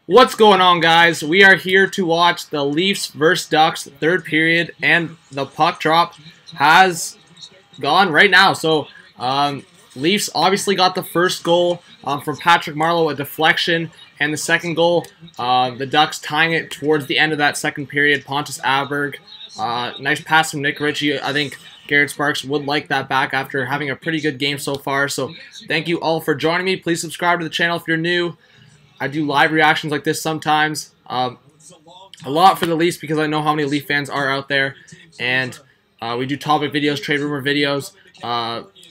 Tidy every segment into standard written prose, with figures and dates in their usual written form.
What's going on, guys? We are here to watch the Leafs versus Ducks third period, and the puck drop has gone right now. So, Leafs obviously got the first goal from Patrick Marleau, a deflection, and the second goal, the Ducks tying it towards the end of that second period. Pontus Aberg, nice pass from Nick Ritchie. I think Garrett Sparks would like that back after having a pretty good game so far. So, thank you all for joining me. Please subscribe to the channel if you're new. I do live reactions like this sometimes. A lot for the Leafs because I know how many Leaf fans are out there. And we do topic videos, trade rumor videos.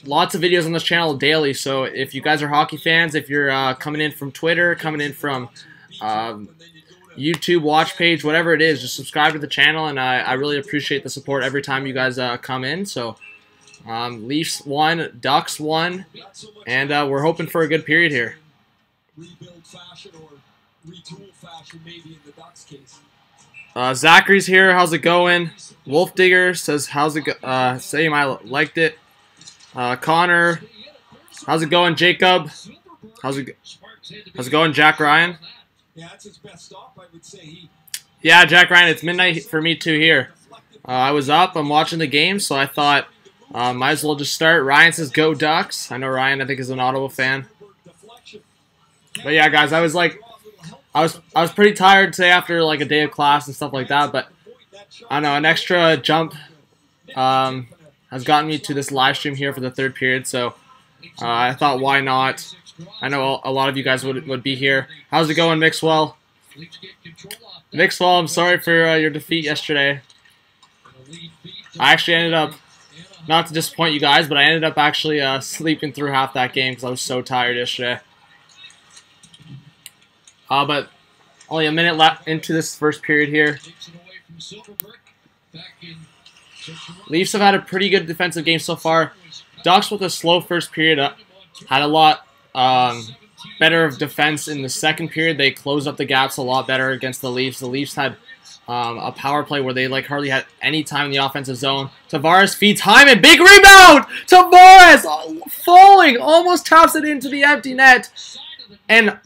Lots of videos on this channel daily. So if you guys are hockey fans, if you're coming in from Twitter, coming in from YouTube watch page, whatever it is, just subscribe to the channel. And I really appreciate the support every time you guys come in. So Leafs won, Ducks won. And we're hoping for a good period here. Rebuild fashion or retool fashion, maybe in the Ducks case. Zachary's here. How's it going? Wolf Digger says, "How's it go?" Same. I liked it. Connor, how's it going? Jacob, how's it going? Jack Ryan. Yeah, that's his best stop, I would say. Yeah, Jack Ryan. It's midnight for me too here. I was up. I'm watching the game, so I thought might as well just start. Ryan says, "Go Ducks." I know Ryan. I think is an Ottawa fan. But yeah, guys, I was pretty tired today after like a day of class and stuff like that. But I don't know, an extra jump has gotten me to this live stream here for the third period. So I thought, why not? I know a lot of you guys would be here. How's it going, Mixwell? Mixwell, I'm sorry for your defeat yesterday. I actually ended up, not to disappoint you guys, but I ended up actually sleeping through half that game because I was so tired yesterday. But only a minute left into this first period here. Leafs have had a pretty good defensive game so far. Ducks with a slow first period had a lot better of defense in the second period. They closed up the gaps a lot better against the Leafs. The Leafs had a power play where they like hardly had any time in the offensive zone. Tavares feeds Hyman. Big rebound! Tavares falling, almost taps it into the empty net. And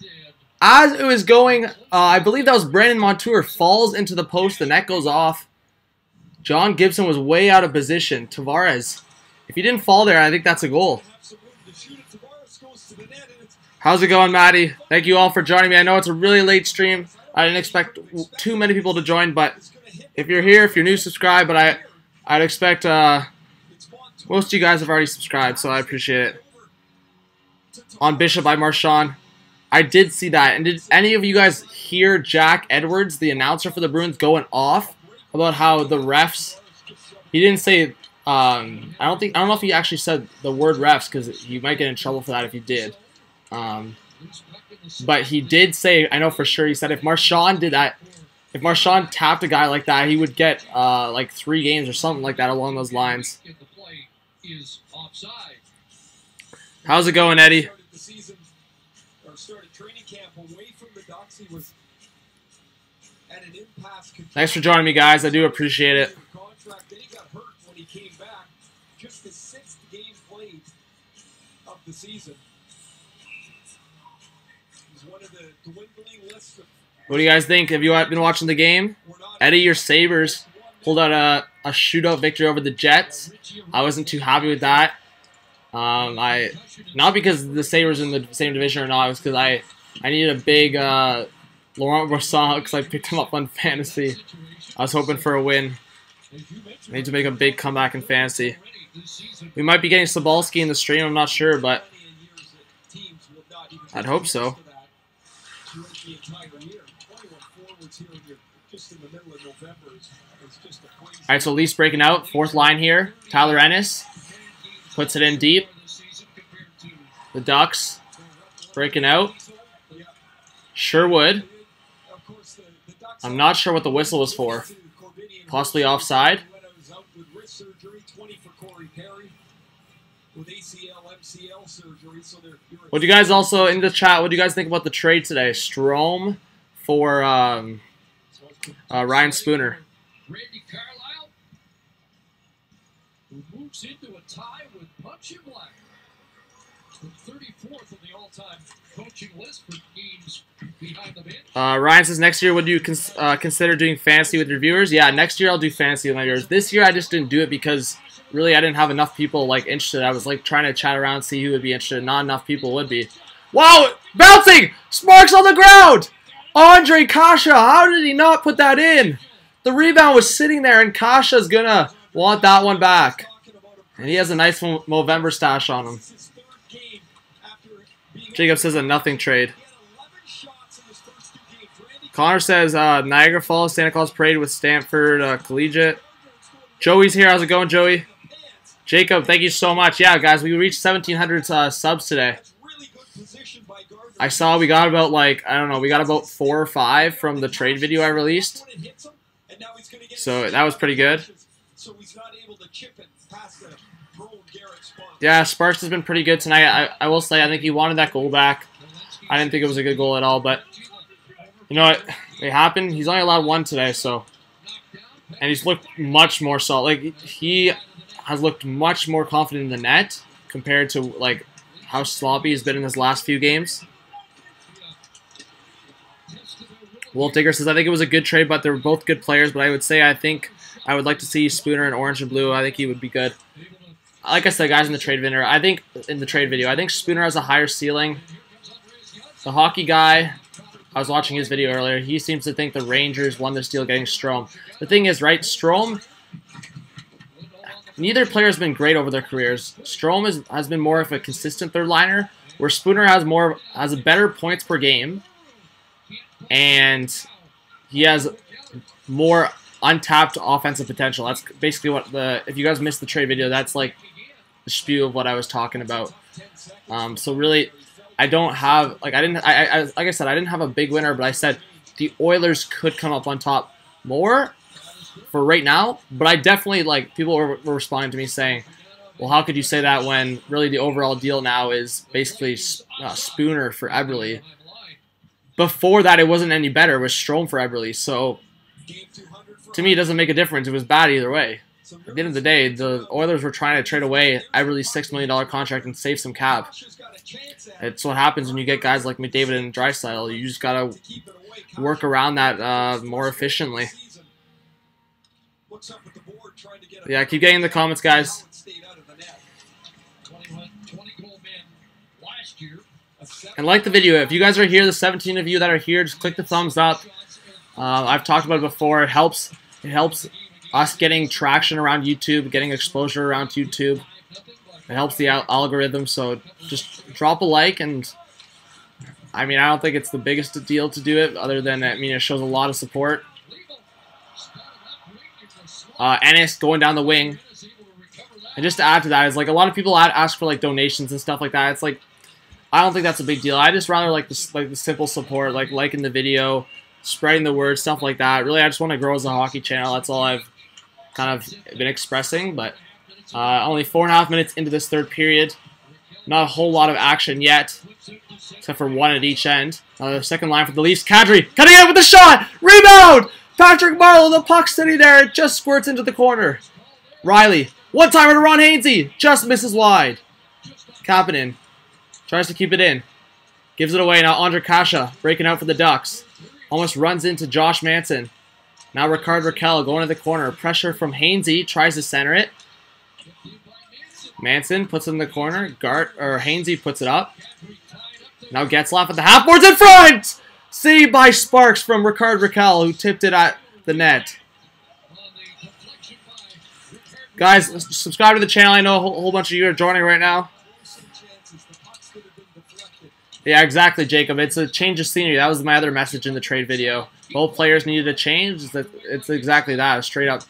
as it was going, I believe that was Brandon Montour, falls into the post. The net goes off. John Gibson was way out of position. Tavares, if he didn't fall there, I think that's a goal. How's it going, Maddie? Thank you all for joining me. I know it's a really late stream. I didn't expect too many people to join, but if you're here, if you're new, subscribe. But I'd expect most of you guys have already subscribed, so I appreciate it. On Bishop by Marchand. I did see that. And did any of you guys hear Jack Edwards, the announcer for the Bruins, going off about how the refs? He didn't say. I don't know if he actually said the word refs because you might get in trouble for that if you did. But he did say. I know for sure. He said if Marchand did that, if Marchand tapped a guy like that, he would get like 3 games or something like that along those lines. How's it going, Eddie? Started training camp away from the Ducks. He was at an impasse. Thanks for joining me, guys. I do appreciate it. Then he got hurt when he came back. Just the 6th game played of the season. He's one of the dwindling lists of. What do you guys think? Have you been watching the game? Eddie, your Sabres pulled out a shootout victory over the Jets. I wasn't too happy with that. Not because the Sabres in the same division or not, it was because I needed a big Laurent Brossoit because I picked him up on fantasy. I was hoping for a win. I need to make a big comeback in fantasy. We might be getting Sobalski in the stream, I'm not sure, but I'd hope so. Alright, so Leafs breaking out. 4th line here. Tyler Ennis. Puts it in deep. The Ducks breaking out. Sherwood. I'm not sure what the whistle was for. Possibly offside. What do you guys also in the chat? What do you guys think about the trade today? Strome for Ryan Spooner. Moves into a tie with Punch and Black. Ryan says, next year, would you consider doing fantasy with your viewers? Yeah, next year I'll do fantasy with my viewers. This year I just didn't do it because really I didn't have enough people like interested. I was like trying to chat around, see who would be interested. Not enough people would be. Wow, bouncing! Sparks on the ground! Andre Kasha, how did he not put that in? The rebound was sitting there, and Kasha's gonna want that one back. And he has a nice Movember stash on him. Jacob says a nothing trade. Connor says Niagara Falls, Santa Claus Parade with Stanford Collegiate. Joey's here. How's it going, Joey? Jacob, thank you so much. Yeah, guys, we reached 1,700 subs today. I saw we got about, like, I don't know, we got about 4 or 5 from the trade video I released. So that was pretty good. Yeah, Sparks has been pretty good tonight. I will say, I think he wanted that goal back. I didn't think it was a good goal at all, but you know what? It happened. He's only allowed 1 today, so. And he's looked much more solid. Like, he has looked much more confident in the net compared to, like, how sloppy he's been in his last few games. Wolf Digger says, I think it was a good trade, but they were both good players. But I would say I think I would like to see Spooner in orange and blue. I think he would be good. Like I said, guys, in the trade video, I think Spooner has a higher ceiling. The hockey guy, I was watching his video earlier. He seems to think the Rangers won this deal getting Strome. The thing is, right, Strome, neither player has been great over their careers. Strome has been more of a consistent third liner, where Spooner has a better points per game, and he has more untapped offensive potential. That's basically what if you guys missed the trade video, that's like the spew of what I was talking about. So really, I don't have, like, like I said, I didn't have a big winner, but I said the Oilers could come up on top more for right now. But I definitely, like, people were responding to me saying, well, how could you say that when really the overall deal now is basically Spooner for Eberle? Before that, it wasn't any better. It was Strome for Eberle. So to me, it doesn't make a difference. It was bad either way. At the end of the day, the Oilers were trying to trade away Eberle's $6 million contract and save some cap. It's what happens when you get guys like McDavid and Draisaitl. You just got to work around that more efficiently. Yeah, keep getting in the comments, guys. And like the video. If you guys are here, the 17 of you that are here, just click the thumbs up. I've talked about it before. It helps us getting traction around YouTube, getting exposure around YouTube. It helps the algorithm, so just drop a like. And I mean, I don't think it's the biggest deal to do it, other than, I mean, it shows a lot of support. Ennis going down the wing. And just to add to that, is like a lot of people ask for like donations and stuff like that. It's like, I don't think that's a big deal. I just rather like the simple support, like liking the video, spreading the word, stuff like that. Really, I just want to grow as a hockey channel. That's all I've kind of been expressing. But only 4.5 minutes into this third period. Not a whole lot of action yet, except for 1 at each end. The second line for the Leafs. Kadri cutting in with the shot. Rebound! Patrick Marleau, the puck sitting there. It just squirts into the corner. Riley, one-timer to Ron Hainsey. Just misses wide. Kapanen tries to keep it in. Gives it away. Now Andre Kasha breaking out for the Ducks. Almost runs into Josh Manson. Now Ricard Raquel going to the corner. Pressure from Hainsey. Tries to center it. Manson puts it in the corner. Hainsey puts it up. Now Getzlaf at the half boards in front! Saved by Sparks from Ricard Raquel, who tipped it at the net. Guys, subscribe to the channel. I know a whole bunch of you are joining right now. Yeah, exactly, Jacob. It's a change of scenery. That was my other message in the trade video. Both players needed a change. It's exactly that. Straight up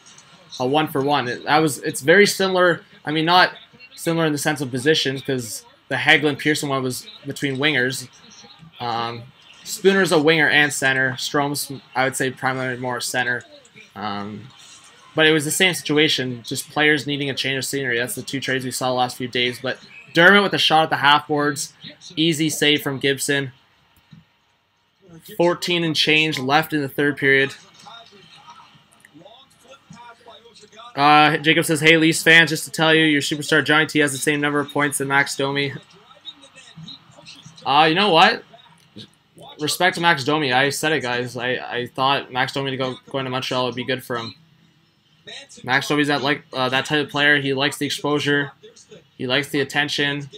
a 1-for-1. It's very similar. I mean, not similar in the sense of positions, because the Hagelin-Pearson one was between wingers. Spooner's a winger and center. Strome's, I would say, primarily more center. But it was the same situation, just players needing a change of scenery. That's the 2 trades we saw the last few days. But Dermott with a shot at the half boards. Easy save from Gibson. 14 and change left in the third period. Jacob says, hey, Leafs fans, just to tell you, your superstar Johnny T has the same number of points than Max Domi. You know what? Respect to Max Domi. I said it, guys. I thought Max Domi going to Montreal would be good for him. Max Domi's that type of player. He likes the exposure. He likes the attention.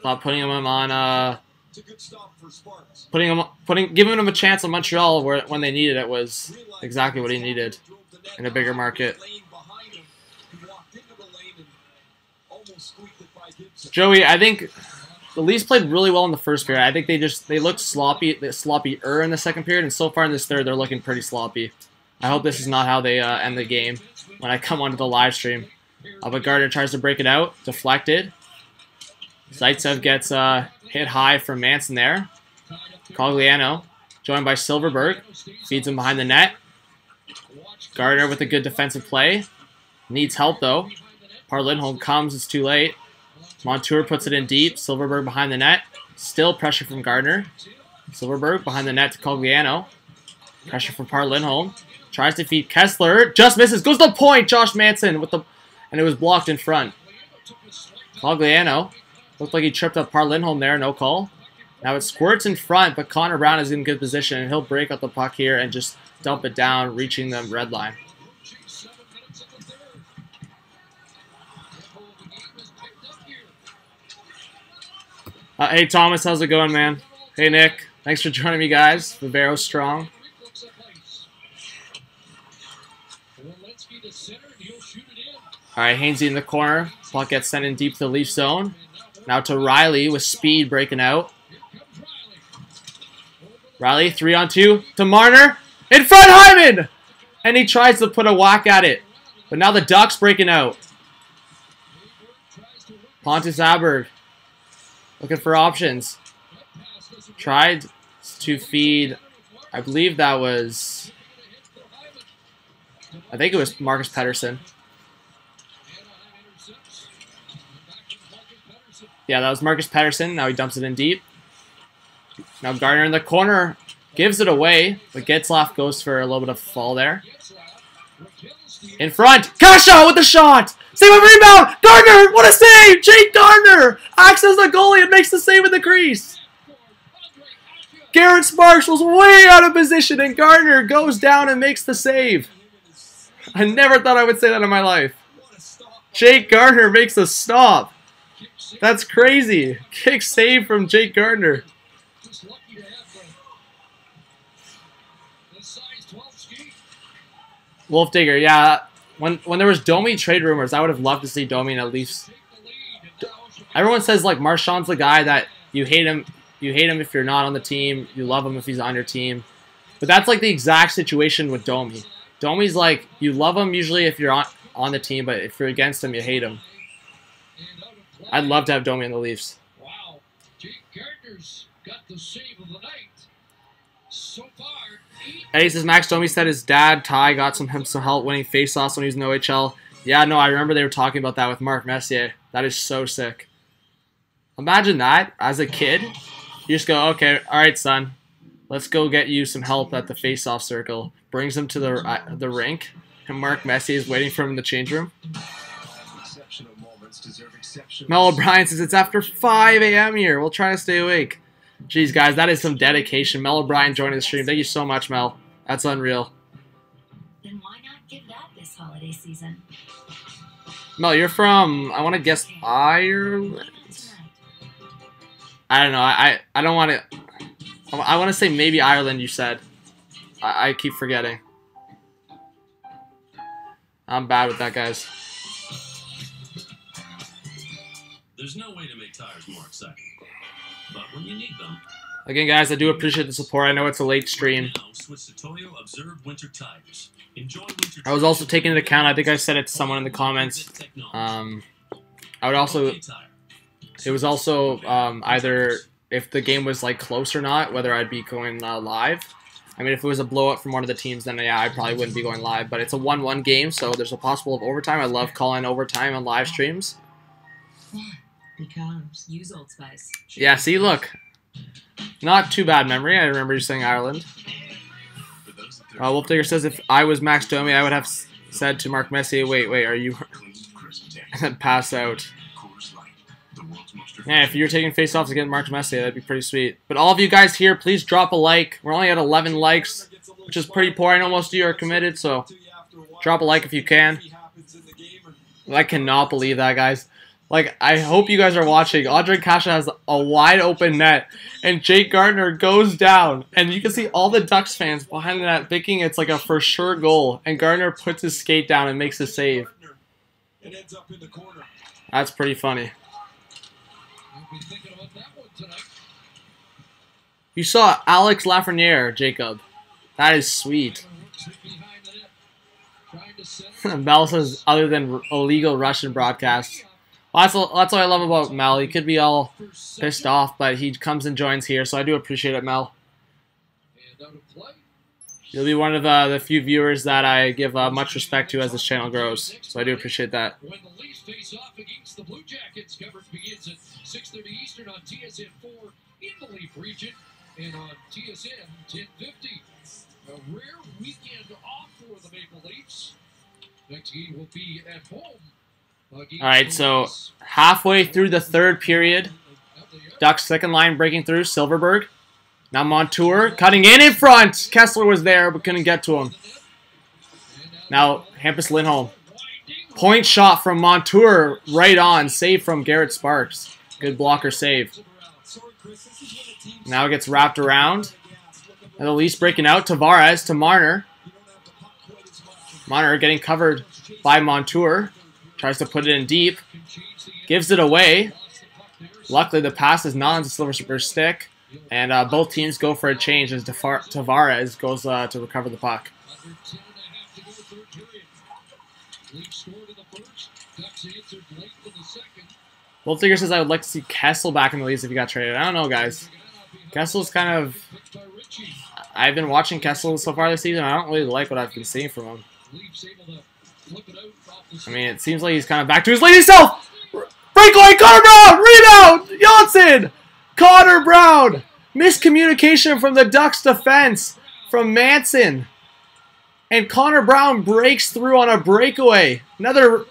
Thought putting him on giving him a chance in Montreal when they needed it was exactly what he needed in a bigger market. Joey, I think the Leafs played really well in the first period. I think they looked sloppy-er in the second period, and so far in this third, they're looking pretty sloppy. I hope this is not how they end the game when I come onto the live stream. But Gardner tries to break it out, deflected. Zaitsev gets hit high from Manson there. Cogliano, joined by Silverberg, feeds him behind the net. Gardner with a good defensive play. Needs help, though. Lindholm comes, it's too late. Montour puts it in deep. Silverberg behind the net. Still pressure from Gardner. Silverberg behind the net to Cogliano. Pressure from Lindholm. Tries to feed Kessler. Just misses. Goes to the point. Josh Manson and it was blocked in front. Cogliano. Looked like he tripped up Lindholm there. No call. Now it squirts in front, but Connor Brown is in good position, and he'll break up the puck here and just dump it down, reaching the red line. Hey, Thomas, how's it going, man? Hey, Nick. Thanks for joining me, guys. Vivero strong. All right, Hainsey in the corner. Puck gets sent in deep to the Leaf zone. Now to Riley with speed breaking out. Riley, 3-on-2 to Marner. In front, Hyman! And he tries to put a whack at it. But now the Ducks breaking out. Pontus Aberg looking for options. Tried to feed, I believe that was, I think it was Marcus Pettersson. Yeah, that was Marcus Pettersson. Now he dumps it in deep. Now Gardner in the corner gives it away, but Getzlaf goes for a little bit of a fall there. In front, Kasha with the shot! Save a rebound! Gardner, what a save! Jake Gardner acts as the goalie and makes the save in the crease. Garrett Sparks was way out of position, and Gardner goes down and makes the save. I never thought I would say that in my life. Jake Gardner makes a stop. That's crazy. Kick save from Jake Gardner. Wolf Digger, yeah. When there was Domi trade rumors, I would have loved to see Domi in a Leafs. Everyone says like Marchand's the guy that you hate him. You hate him if you're not on the team. You love him if he's on your team. But that's like the exact situation with Domi. Domi's like, you love him usually if you're on the team, but if you're against him, you hate him. I'd love to have Domi in the Leafs. Wow, Jake Gardner's got the save of the night. So far, Eddie says Max Domi said his dad, Ty, got some help winning faceoffs when he was in the OHL. Yeah, no, I remember they were talking about that with Mark Messier. That is so sick. Imagine that as a kid. You just go, okay, all right, son. Let's go get you some help at the faceoff circle. Brings him to the rink, and Mark Messier is waiting for him in the change room. Mel O'Brien says it's after 5 a.m. here. We'll try to stay awake. Jeez, guys, that is some dedication. Mel O'Brien joining the stream. Thank you so much, Mel. That's unreal. Then why not give that this holiday season? Mel, you're from, I want to guess, Ireland? I don't know. I don't want to... I want to say maybe Ireland, you said. I keep forgetting. I'm bad with that, guys. There's no way to make tires more exciting. But when you need them... Again, guys, I do appreciate the support. I know it's a late stream. Now, switch to Toyo Observe Winter Tires. Enjoy winter I was also taking into account, I think I said it to someone in the comments. I would also... It was also either if the game was like close or not, whether I'd be going live. I mean, if it was a blowout from one of the teams, then yeah, I probably wouldn't be going live. But it's a 1-1 game, so there's a possible of overtime. I love calling overtime on live streams. Because use Old Spice. Yeah, see, look. Not too bad memory. I remember you saying Ireland. Wolf Digger says if I was Max Domi, I would have said to Mark Messier, wait, are you... and then pass out. Yeah, if you're taking face-offs against Mark Messier, that'd be pretty sweet. But all of you guys here, please drop a like. We're only at 11 likes, which is pretty poor. I know most of you are committed, so drop a like if you can. I cannot believe that, guys. Like, I hope you guys are watching. Andre Kasha has a wide open net, and Jake Gardner goes down. And you can see all the Ducks fans behind the net thinking it's like a for sure goal. And Gardner puts his skate down and makes a save. That's pretty funny. You saw Alex Lafreniere, Jacob. That is sweet. Mel says, other than illegal Russian broadcasts. Well, that's what I love about Mel. He could be all pissed off, but he comes and joins here, so I do appreciate it, Mel. You'll be one of the few viewers that I give much respect to as this channel grows, so I do appreciate that. When the Leafs face off against the Blue Jackets, coverage begins at 6:30 Eastern on TSN 4 in the Leaf region and on TSN 1050. A rare weekend off for the Maple Leafs. Next game will be at home. Alright, so halfway through the third period, Ducks second line breaking through, Silverberg. Now Montour cutting in front. Kessler was there but couldn't get to him. Now Hampus Lindholm. Point shot from Montour right on. Save from Garrett Sparks. Good blocker save. Now it gets wrapped around. And the Leafs breaking out. Tavares to Marner. Marner getting covered by Montour. Tries to put it in deep. Gives it away. Luckily the pass is not on the Silverberg stick. And both teams go for a change as Tavares goes to recover the puck. Wolfinger says I would like to see Kessel back in the Leafs if he got traded. I don't know, guys. Kessel's kind of... I've been watching Kessel so far this season. I don't really like what I've been seeing from him. I mean, it seems like he's kind of back to his lady self! Breakaway, Connor Brown! Rebound! Janssen! Connor Brown! Miscommunication from the Ducks defense from Manson. And Connor Brown breaks through on a breakaway. Another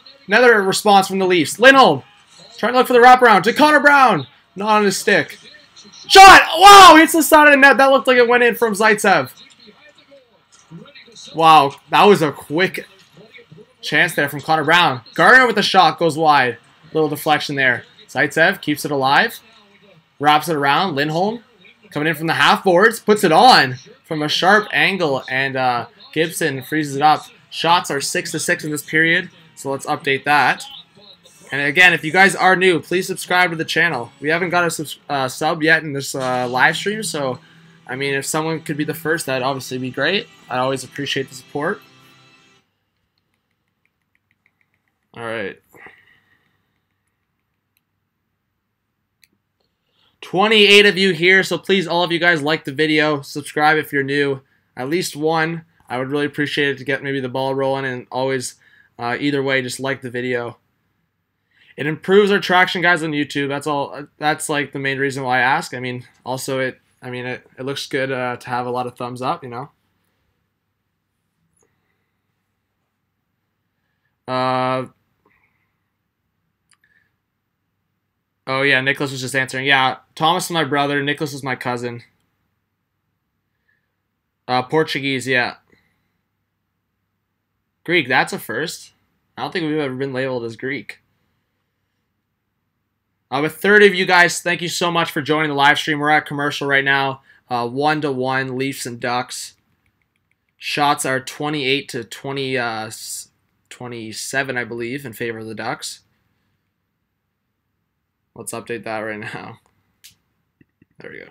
response from the Leafs. Lindholm trying to look for the wraparound to Connor Brown. Not on his stick. Shot! Wow! Hits the side of the net. That looked like it went in from Zaitsev. Wow. That was a quick chance there from Connor Brown. Gardner with the shot goes wide. Little deflection there. Zaitsev keeps it alive. Wraps it around. Lindholm coming in from the half boards. Puts it on from a sharp angle. And Gibson freezes it up. Shots are 6-6 in this period. So let's update that. And again, if you guys are new, please subscribe to the channel. We haven't got a sub yet in this live stream. So, I mean, if someone could be the first, that'd obviously be great. I always appreciate the support. All right. 28 of you here, so please, all of you guys, like the video, subscribe if you're new. At least one. I would really appreciate it to get maybe the ball rolling, and always, either way, just like the video. It improves our traction, guys, on YouTube. That's all. That's like the main reason why I ask. I mean, also it looks good to have a lot of thumbs up, you know. Oh yeah, Nicholas was just answering. Yeah, Thomas is my brother. Nicholas is my cousin. Portuguese, yeah. Greek, that's a first. I don't think we've ever been labeled as Greek. With 30 of you guys, thank you so much for joining the live stream. We're at commercial right now. 1-1, Leafs and Ducks. Shots are 28 to 27, I believe, in favor of the Ducks. Let's update that right now. There we go.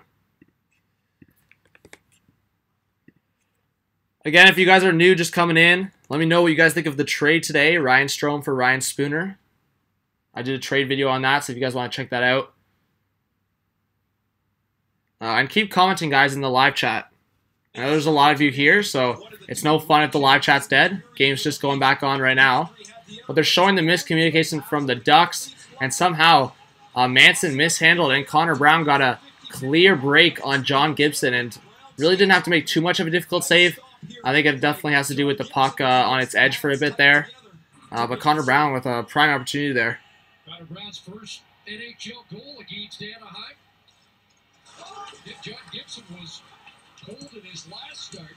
Again, if you guys are new, just coming in, let me know what you guys think of the trade today. Ryan Strome for Ryan Spooner. I did a trade video on that, so if you guys want to check that out. And keep commenting, guys, in the live chat. I know there's a lot of you here, so it's no fun if the live chat's dead. Game's just going back on right now. But they're showing the miscommunication from the Ducks, and somehow Manson mishandled, and Connor Brown got a clear break on John Gibson, and really didn't have to make too much of a difficult save. I think it definitely has to do with the puck on its edge for a bit there. But Connor Brown with a prime opportunity there. Connor Brown's first NHL goal against Anaheim. John Gibson was cold in his last start.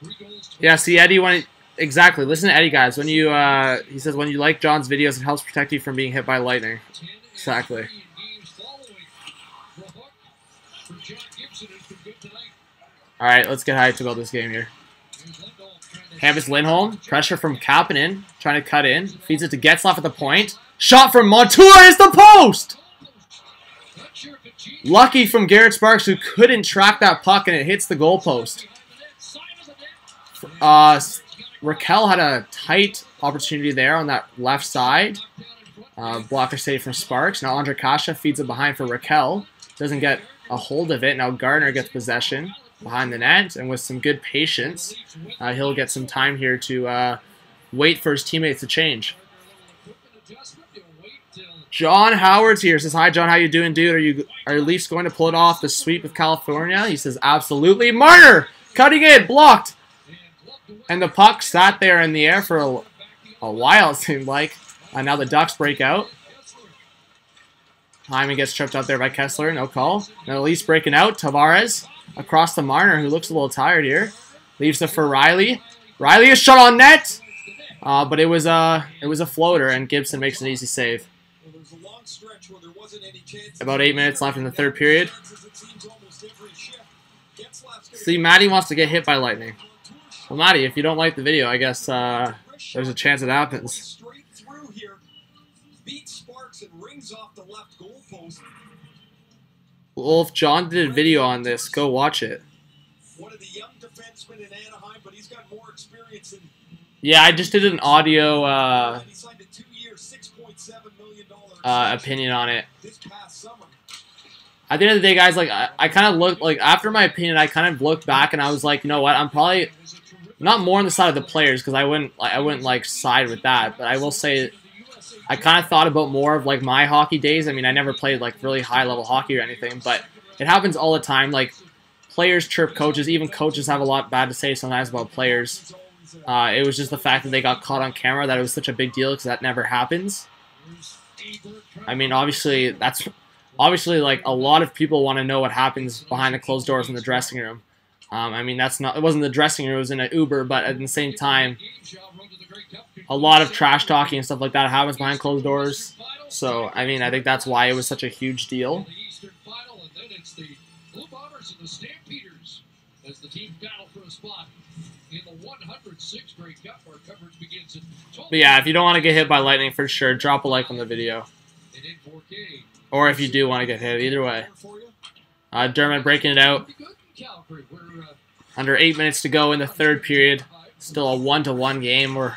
3 goals. Yeah, see, Eddie, exactly. Listen to Eddie, guys. When you, he says, when you like John's videos, it helps protect you from being hit by lightning. Exactly. All right, let's get hyped about this game here. Hampus Lindholm, pressure from Kapanen, trying to cut in. Feeds it to Getzlaf at the point. Shot from Montour is the post! Lucky from Garrett Sparks, who couldn't track that puck, and it hits the goalpost. Raquel had a tight opportunity there on that left side. Blocker save from Sparks. Now Andre Kasha feeds it behind for Raquel. Doesn't get a hold of it. Now Gardner gets possession behind the net, and with some good patience, he'll get some time here to wait for his teammates to change. John Howard's here. Says, hi, John. How you doing, dude? Are you Leafs going to pull it off the sweep of California? He says, absolutely. Marner cutting it, blocked. And the puck sat there in the air for a while, it seemed like. Now the Ducks break out. Hyman gets tripped out there by Kessler. No call. Now the Leafs breaking out. Tavares across to Marner, who looks a little tired here. Leaves it for Riley. Riley is shot on net. But it was a floater, and Gibson makes an easy save. About 8 minutes left in the third period. See, Maddie wants to get hit by lightning. Well, Maddie, if you don't like the video, I guess there's a chance it happens. Well, if John did a video on this, go watch it. One of the young defensemen in Anaheim, but he's got more experience in. Yeah, I just did an audio opinion on it. At the end of the day, guys, like I kind of looked like after my opinion, I kind of looked back and I was like, you know what? I'm probably not more on the side of the players because I wouldn't like side with that. But I will say, I kind of thought about more of like my hockey days. I mean, I never played like really high level hockey or anything, but it happens all the time. Like players chirp coaches, even coaches have a lot bad to say sometimes about players. It was just the fact that they got caught on camera that it was such a big deal because that never happens. I mean, obviously like a lot of people want to know what happens behind the closed doors in the dressing room. I mean, it wasn't the dressing room, it was in an Uber, but at the same time, a lot of trash talking and stuff like that happens behind closed doors. So, I mean, I think that's why it was such a huge deal. But yeah, if you don't want to get hit by lightning, for sure, drop a like on the video. Or if you do want to get hit, either way. Dermott breaking it out. Under 8 minutes to go in the third period. Still a 1-1 game. We're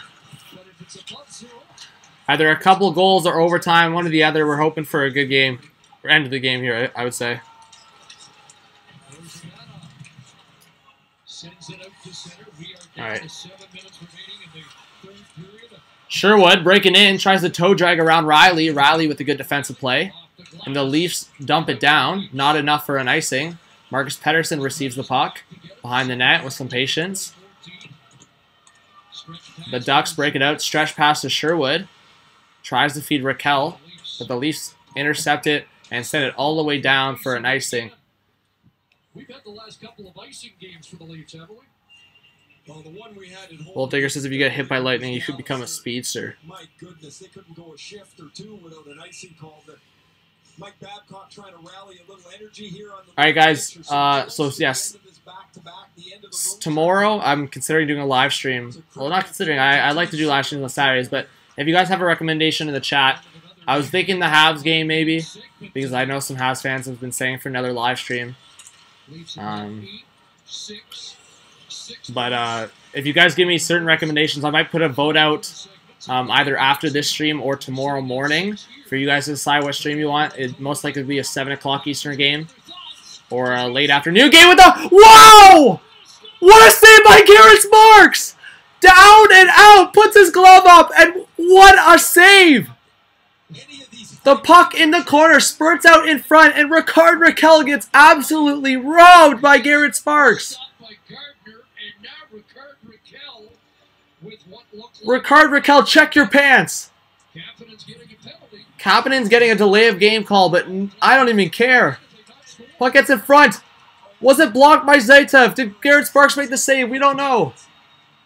either a couple goals or overtime, one or the other. We're hoping for a good game. Or end of the game here, I would say. Alright. Sherwood breaking in, tries to toe drag around Riley. Riley with a good defensive play. And the Leafs dump it down. Not enough for an icing. Marcus Pettersson receives the puck behind the net with some patience. The Ducks break it out. Stretch pass to Sherwood. Tries to feed Raquel. But the Leafs intercept it and send it all the way down for an icing. We've had the last couple of icing games for the Leafs, haven't we? Well, the one we had at home. Wolf Digger says if you get hit by lightning, you should become a speedster. My goodness, they couldn't go a shift or two without an icing call. Mike Babcock trying to rally a little energy here on the. All right, guys. So yes, tomorrow I'm considering doing a live stream. Well, not considering. I like to do live streams on Saturdays, but if you guys have a recommendation in the chat, I was thinking the Habs game maybe because I know some Habs fans have been saying for another live stream. But if you guys give me certain recommendations, I might put a vote out either after this stream or tomorrow morning for you guys to decide what stream you want. It most likely be a 7 o'clock Eastern game or a late afternoon game with the... Wow! What a save by Garrett Sparks! Down and out, puts his glove up, and what a save! The puck in the corner spurts out in front, and Ricard Raquel gets absolutely robbed by Garrett Sparks. Ricard Raquel, check your pants. Kapanen's getting a penalty. Kapanen's getting a delay of game call, but I don't even care. Puck gets in front. Was it blocked by Zaitsev? Did Garrett Sparks make the save? We don't know.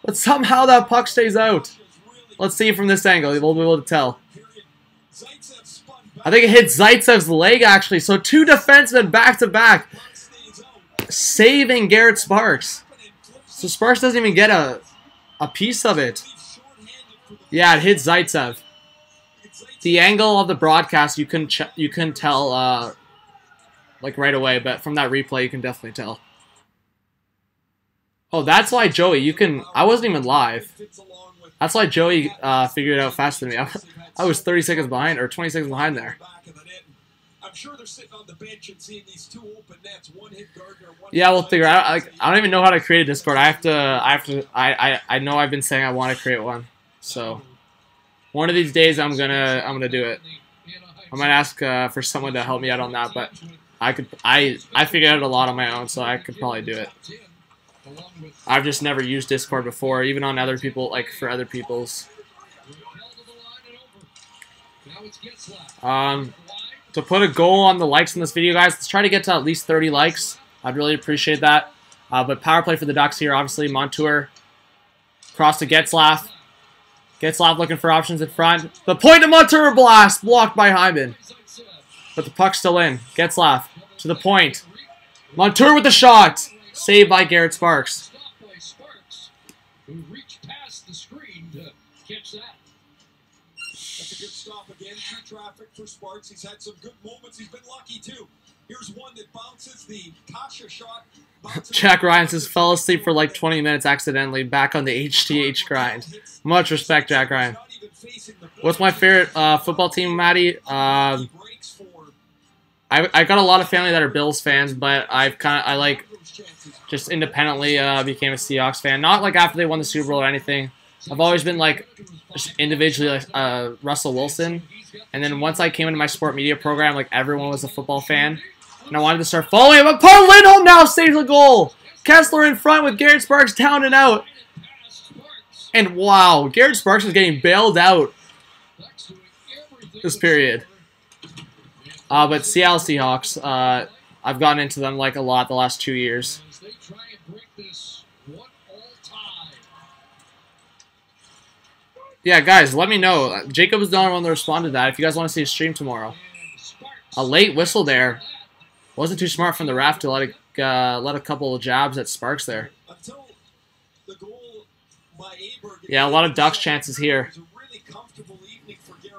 But somehow that puck stays out. Let's see from this angle. We'll be able to tell. I think it hit Zaitsev's leg, actually. So 2 defensemen back-to-back. Saving Garrett Sparks. So Sparks doesn't even get a piece of it. Yeah, it hit Zaitsev. The angle of the broadcast, you can tell like right away, but from that replay, you can definitely tell. Oh, that's why Joey, I wasn't even live. That's why Joey figured it out faster than me. I was 30 seconds behind, or 20 seconds behind there. Yeah, we'll figure out. Like, I don't even know how to create a Discord. I know I've been saying I want to create one. So one of these days I'm gonna do it. I might ask for someone to help me out on that, but I figured out a lot on my own, so I could probably do it. I've just never used Discord before, even on other people, like for other people's. To put a goal on the likes in this video, guys, let's try to get to at least 30 likes. I'd really appreciate that. But power play for the Ducks here, obviously. Montour cross to Getzlaf. Getzlaf looking for options in front. The point to Montour blast, blocked by Hyman. But the puck's still in. Getzlaf to the point. Montour with the shot. Saved by Garrett Sparks. Who reached past the screen to catch that. That's a good stop again. Through traffic for Sparks. He's had some good moments. He's been lucky too. Here's one that bounces the Kasha shot. Jack Ryan says fell asleep for like 20 minutes accidentally. Back on the HTH grind. Much respect, Jack Ryan. What's my favorite football team, Maddie? I got a lot of family that are Bills fans, but I like just independently became a Seahawks fan. Not like after they won the Super Bowl or anything. I've always been like just individually like Russell Wilson, and then once I came into my sport media program, like everyone was a football fan, and I wanted to start following. But Paul Lindholm now saves the goal. Kessler in front with Garrett Sparks down and out, and wow, Garrett Sparks is getting bailed out this period. But Seattle Seahawks, I've gotten into them like a lot the last 2 years. Yeah, guys, let me know. Jacob is the only one that responded to that. If you guys want to see a stream tomorrow, a late whistle there wasn't too smart from the ref to let a couple of jabs at Sparks there. Yeah, a lot of Ducks chances here.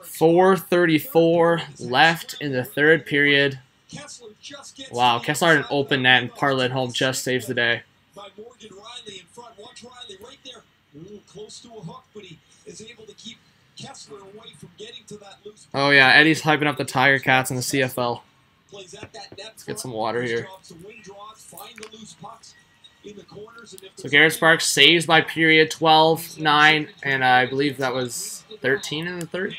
4:34 left in the third period. Wow, Kessler had an open net and Paul Lindholm just saves the day. Oh yeah, Eddie's hyping up the Tiger Cats in the CFL. Let's get some water here. So Garrett Sparks saves by period 12, 9, and I believe that was 13 in the third.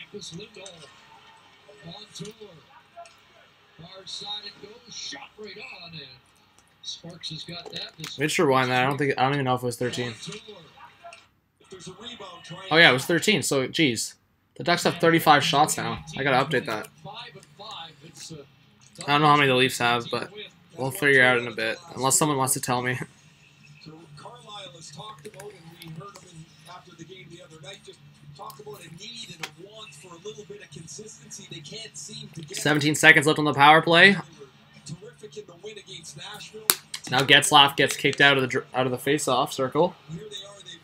Let's rewind that. I don't even know if it was 13. Oh yeah, it was 13. So geez, the Ducks have 35 shots now. I gotta update that. I don't know how many the Leafs have, but we'll figure it out in a bit, unless someone wants to tell me. So Carlisle has talked about, and we heard him after the game the other night, just talk about a need and a want for a little bit of consistency. They can't seem to get 17 seconds left on the power play. Terrific in the win against Nashville. Now Getzlaf gets kicked out of the face-off circle. Here they are. They've,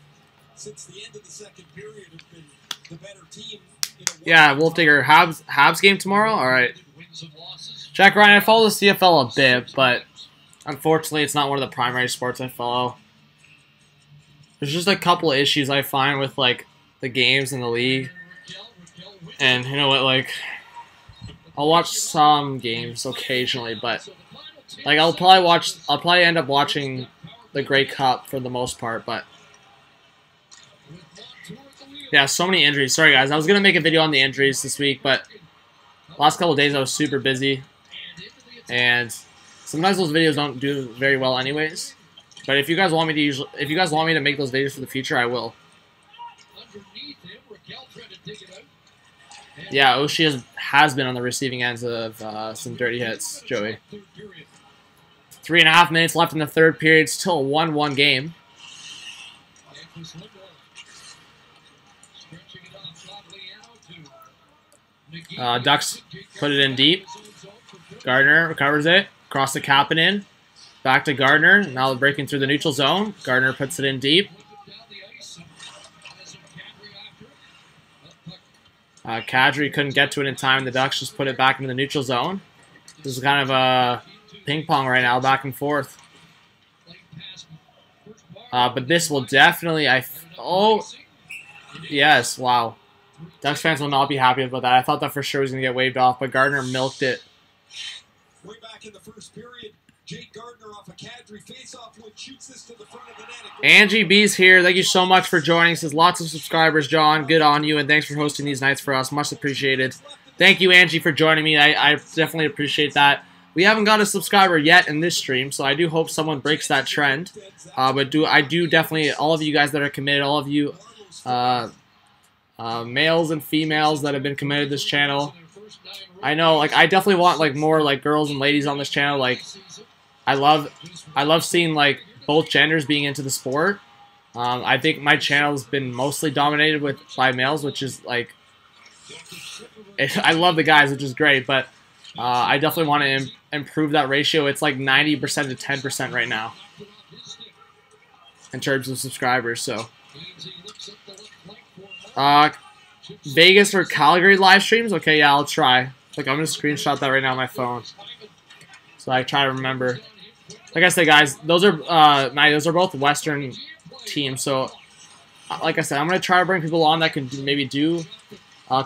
since the end of the second period, have been the better team. Yeah, Wolf Digger, Habs game tomorrow? Alright. Jack Ryan, I follow the CFL a bit, but unfortunately it's not one of the primary sports I follow. There's just a couple of issues I find with like the games in the league. And you know what, like I'll watch some games occasionally, but like I'll probably end up watching the Grey Cup for the most part, but yeah, so many injuries. Sorry guys, I was gonna make a video on the injuries this week, but last couple of days I was super busy, and sometimes those videos don't do very well anyways. But if you guys want me to make those videos for the future, I will. Yeah, Oshie has been on the receiving ends of some dirty hits, Joey. 3.5 minutes left in the third period. Still a 1-1 game. Ducks put it in deep. Gardner recovers it. Across the cap and in. Back to Gardner. Now breaking through the neutral zone. Gardner puts it in deep. Kadri couldn't get to it in time. The Ducks just put it back into the neutral zone. This is kind of a ping pong right now, back and forth. But this will definitely... Oh, yes, wow. Ducks fans will not be happy about that. I thought that for sure was going to get waved off, but Gardner milked it. Way back in the first period, Jake Gardner off a Kadri face-off would shoots this to the front of the net. Angie B's here. Thank you so much for joining. Says lots of subscribers, John. Good on you, and thanks for hosting these nights for us. Much appreciated. Thank you, Angie, for joining me. I definitely appreciate that. We haven't got a subscriber yet in this stream, so I do hope someone breaks that trend. But I do definitely, all of you guys that are committed, all of you males and females that have been committed to this channel, I know, like, I definitely want, like, more, like, girls and ladies on this channel. Like, I love seeing, like, both genders being into the sport. I think my channel has been mostly dominated by males, which is, like, I love the guys, which is great, but I definitely want to improve that ratio. It's like 90% to 10% right now in terms of subscribers, so. Vegas or Calgary live streams? Okay, yeah, I'll try. Like, I'm going to screenshot that right now on my phone, so I try to remember. Like I said, guys, those are both Western teams, so like I said, I'm going to try to bring people on that can maybe do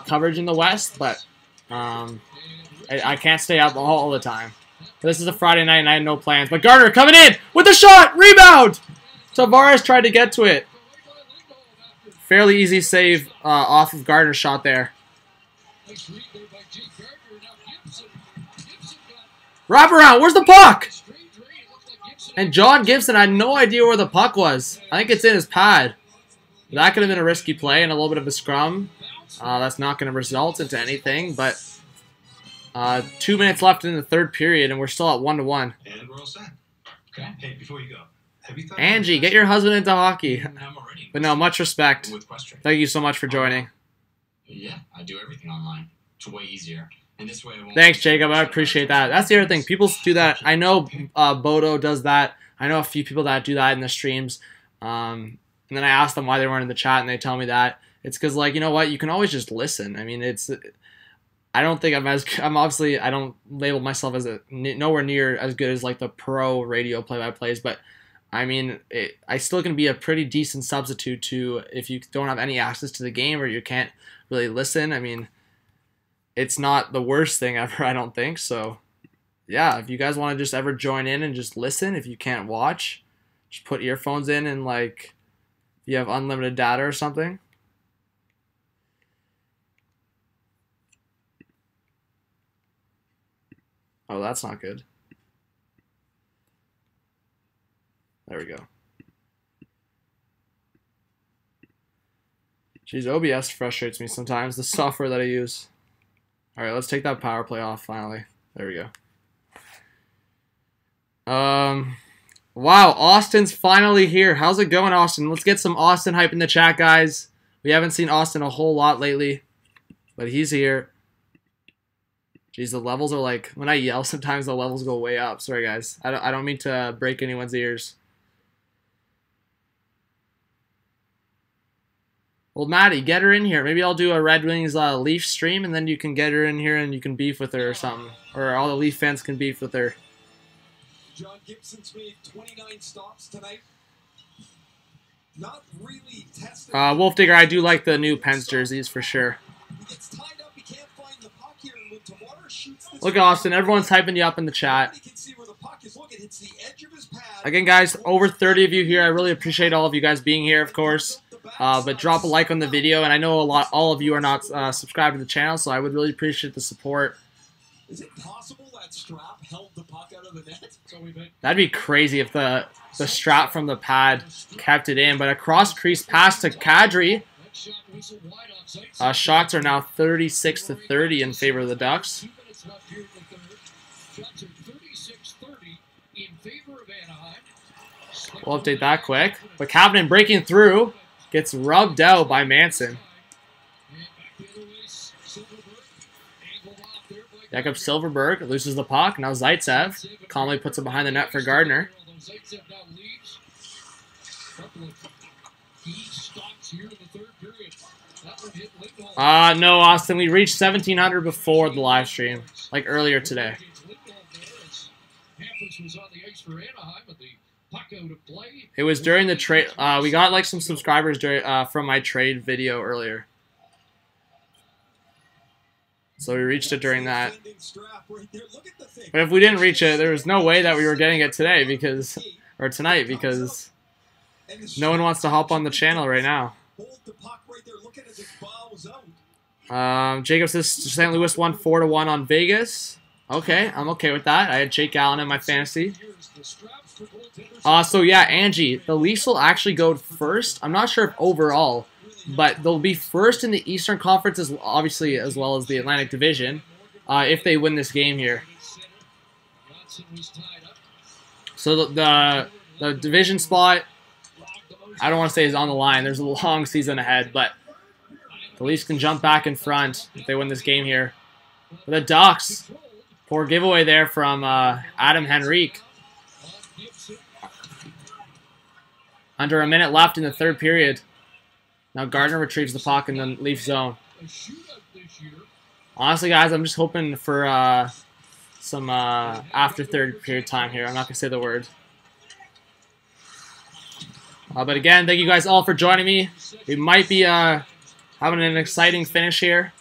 coverage in the West, but I can't stay up all the time. This is a Friday night, and I had no plans. But Gardner coming in with the shot! Rebound! Tavares tried to get to it. Fairly easy save off of Gardner's shot there. Wrap around. Where's the puck? And John Gibson had no idea where the puck was. I think it's in his pad. That could have been a risky play and a little bit of a scrum. That's not going to result into anything, but 2 minutes left in the third period, and we're still at 1-1. And we're all set. Okay. Hey, before you go, have you thought Angie, get your husband into hockey. I'm already. But no, much respect. With Western. Thank you so much for joining. Yeah, I do everything online. It's way easier. And this way I won't... Thanks, Jacob. I appreciate that. That's the other thing. People do that. I know Bodo does that. I know a few people that do that in the streams. And then I asked them why they weren't in the chat, and they tell me that. It's because, like, you know what? You can always just listen. I mean, it's... I don't think I'm obviously, I don't label myself as nowhere near as good as, like, the pro radio play-by-plays, but... I mean, I still can be a pretty decent substitute to if you don't have any access to the game or you can't really listen. I mean, it's not the worst thing ever, I don't think. So, yeah, if you guys want to just ever join in and just listen, if you can't watch, just put earphones in and, like, you have unlimited data or something. Oh, that's not good. There we go. Jeez, OBS frustrates me sometimes, the software that I use. Alright, let's take that power play off finally. There we go. Wow, Austin's finally here. How's it going, Austin? Let's get some Austin hype in the chat, guys. We haven't seen Austin a whole lot lately, but he's here. Jeez, the levels are like, when I yell, sometimes the levels go way up. Sorry, guys. I don't mean to break anyone's ears. Well, Maddie, get her in here. Maybe I'll do a Red Wings Leaf stream, and then you can get her in here and you can beef with her or something. Or all the Leaf fans can beef with her. John Gibson's made 29 stops tonight. Not really tested. Wolf Digger, I do like the new Pens jerseys for sure. He gets tied up. He can't find the puck here. And when Tavares shoots this Look, Austin, everyone's hyping you up in the chat. can see where the puck is. Look, it hits the edge of his pad. Again, guys, over 30 of you here. I really appreciate all of you guys being here, of course. But drop a like on the video, and I know all of you are not subscribed to the channel, so I would really appreciate the support. Is it possible that strap held the puck out of the net? That'd be crazy if the strap from the pad kept it in. But a cross crease pass to Kadri. Shots are now 36-30 in favor of the Ducks. 2 minutes left here in the third. Shots are 36-30 in favor of Anaheim. We'll update that quick. But Kapanen breaking through. Gets rubbed out by Manson. Jakob Silverberg loses the puck. Now Zaitsev calmly puts it behind the net for Gardner. No, Austin. We reached 1,700 before the live stream, like earlier today. It was during the trade. We got like some subscribers from my trade video earlier. So we reached it during that. But if we didn't reach it, there was no way that we were getting it today or tonight because no one wants to hop on the channel right now. Jacob says St. Louis won 4-1 on Vegas. Okay, I'm okay with that. I had Jake Allen in my fantasy. So yeah, Angie, the Leafs will actually go first. I'm not sure if overall, but they'll be first in the Eastern Conference, obviously, as well as the Atlantic Division, if they win this game here. So the division spot, I don't want to say is on the line. There's a long season ahead, but the Leafs can jump back in front if they win this game here. For the Ducks, poor giveaway there from Adam Henrique. Under a minute left in the third period. Now Gardner retrieves the puck in the Leaf zone. Honestly, guys, I'm just hoping for some after third period time here. I'm not going to say the word. But again, thank you guys all for joining me. We might be having an exciting finish here.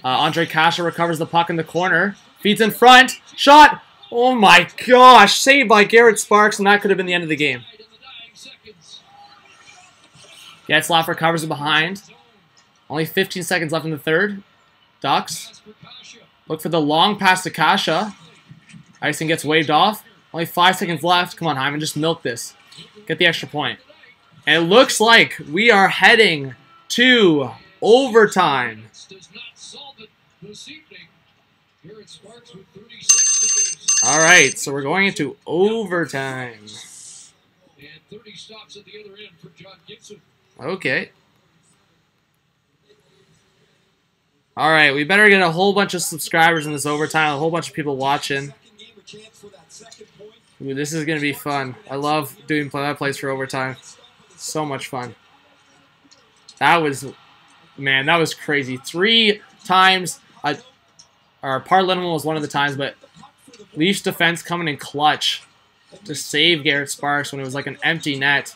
Andre Kasha recovers the puck in the corner. Feeds in front. Shot! Oh my gosh! Saved by Garrett Sparks, and that could have been the end of the game. Getzlaf recovers it behind. Only 15 seconds left in the third. Ducks look for the long pass to Kasha. Icing gets waved off. Only 5 seconds left. Come on, Hyman, just milk this. Get the extra point. And it looks like we are heading to overtime. All right, so we're going into overtime. Okay. All right, we better get a whole bunch of subscribers in this overtime, a whole bunch of people watching. Ooh, this is going to be fun. I love doing play-by-plays for overtime. So much fun. That was, man, that was crazy. 3 times, or Parlinman was one of the times, but Leafs defense coming in clutch to save Garrett Sparks when it was like an empty net.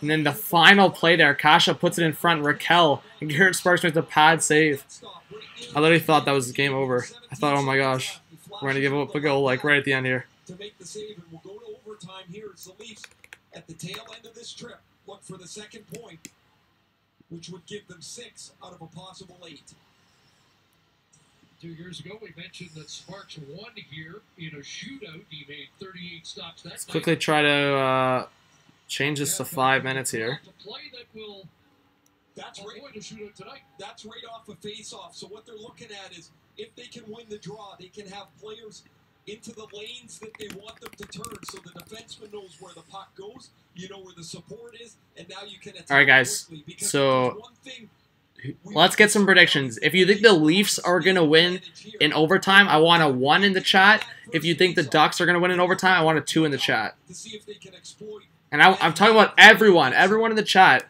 And then the final play there, Kasha puts it in front, Raquel, and Garrett Sparks makes a pad save. I literally thought that was game over. I thought, oh my gosh, we're going to give up a goal like right at the end here. To make the save, and we'll go to overtime here. It's the Leafs at the tail end of this trip. Look for the second point, which would give them 6 out of a possible 8. 2 years ago, we mentioned that Sparks won here in a shootout. He made 38 stops that Let's quickly try to change this to 5 minutes here. That's right off a face-off. So what they're looking at is if they can win the draw, they can have players into the lanes that they want them to turn, so the defenseman knows where the puck goes, you know where the support is, and now you can attack. All right, guys. So let's get some predictions. If you think the Leafs are going to win in overtime, I want a 1 in the chat. If you think the Ducks are going to win in overtime, I want a 2 in the chat. And I'm talking about everyone in the chat.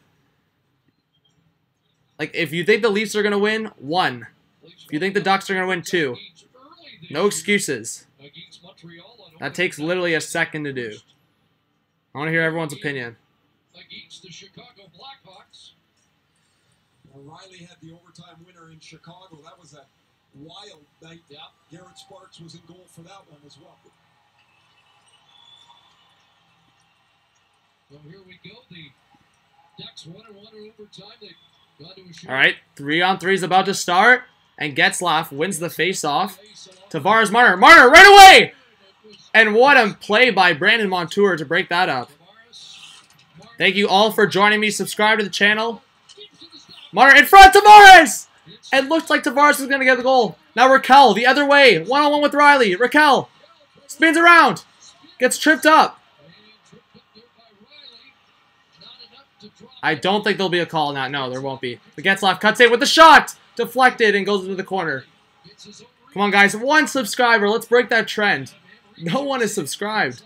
Like, if you think the Leafs are going to win, 1. If you think the Ducks are going to win, 2. No excuses. That takes literally a second to do. I want to hear everyone's opinion. Against the Chicago Blackhawks. Riley had the overtime winner in Chicago. That was a wild night. Yeah. Garrett Sparks was in goal for that one as well. So here we go. The Ducks 1-1 in overtime. They got to a shootout. All right, 3-on-3 is about to start, and Getzlaf wins the face-off. Tavares Marner right away! And what a play by Brandon Montour to break that up. Thank you all for joining me. Subscribe to the channel. Marner in front, Tavares! It looks like Tavares is going to get the goal. Now Raquel, the other way. One-on-one with Riley. Raquel spins around. Gets tripped up. I don't think there'll be a call now. No, there won't be. The Getzlaff cuts in with the shot. Deflected and goes into the corner. Come on, guys. 1 subscriber. Let's break that trend. No one is subscribed.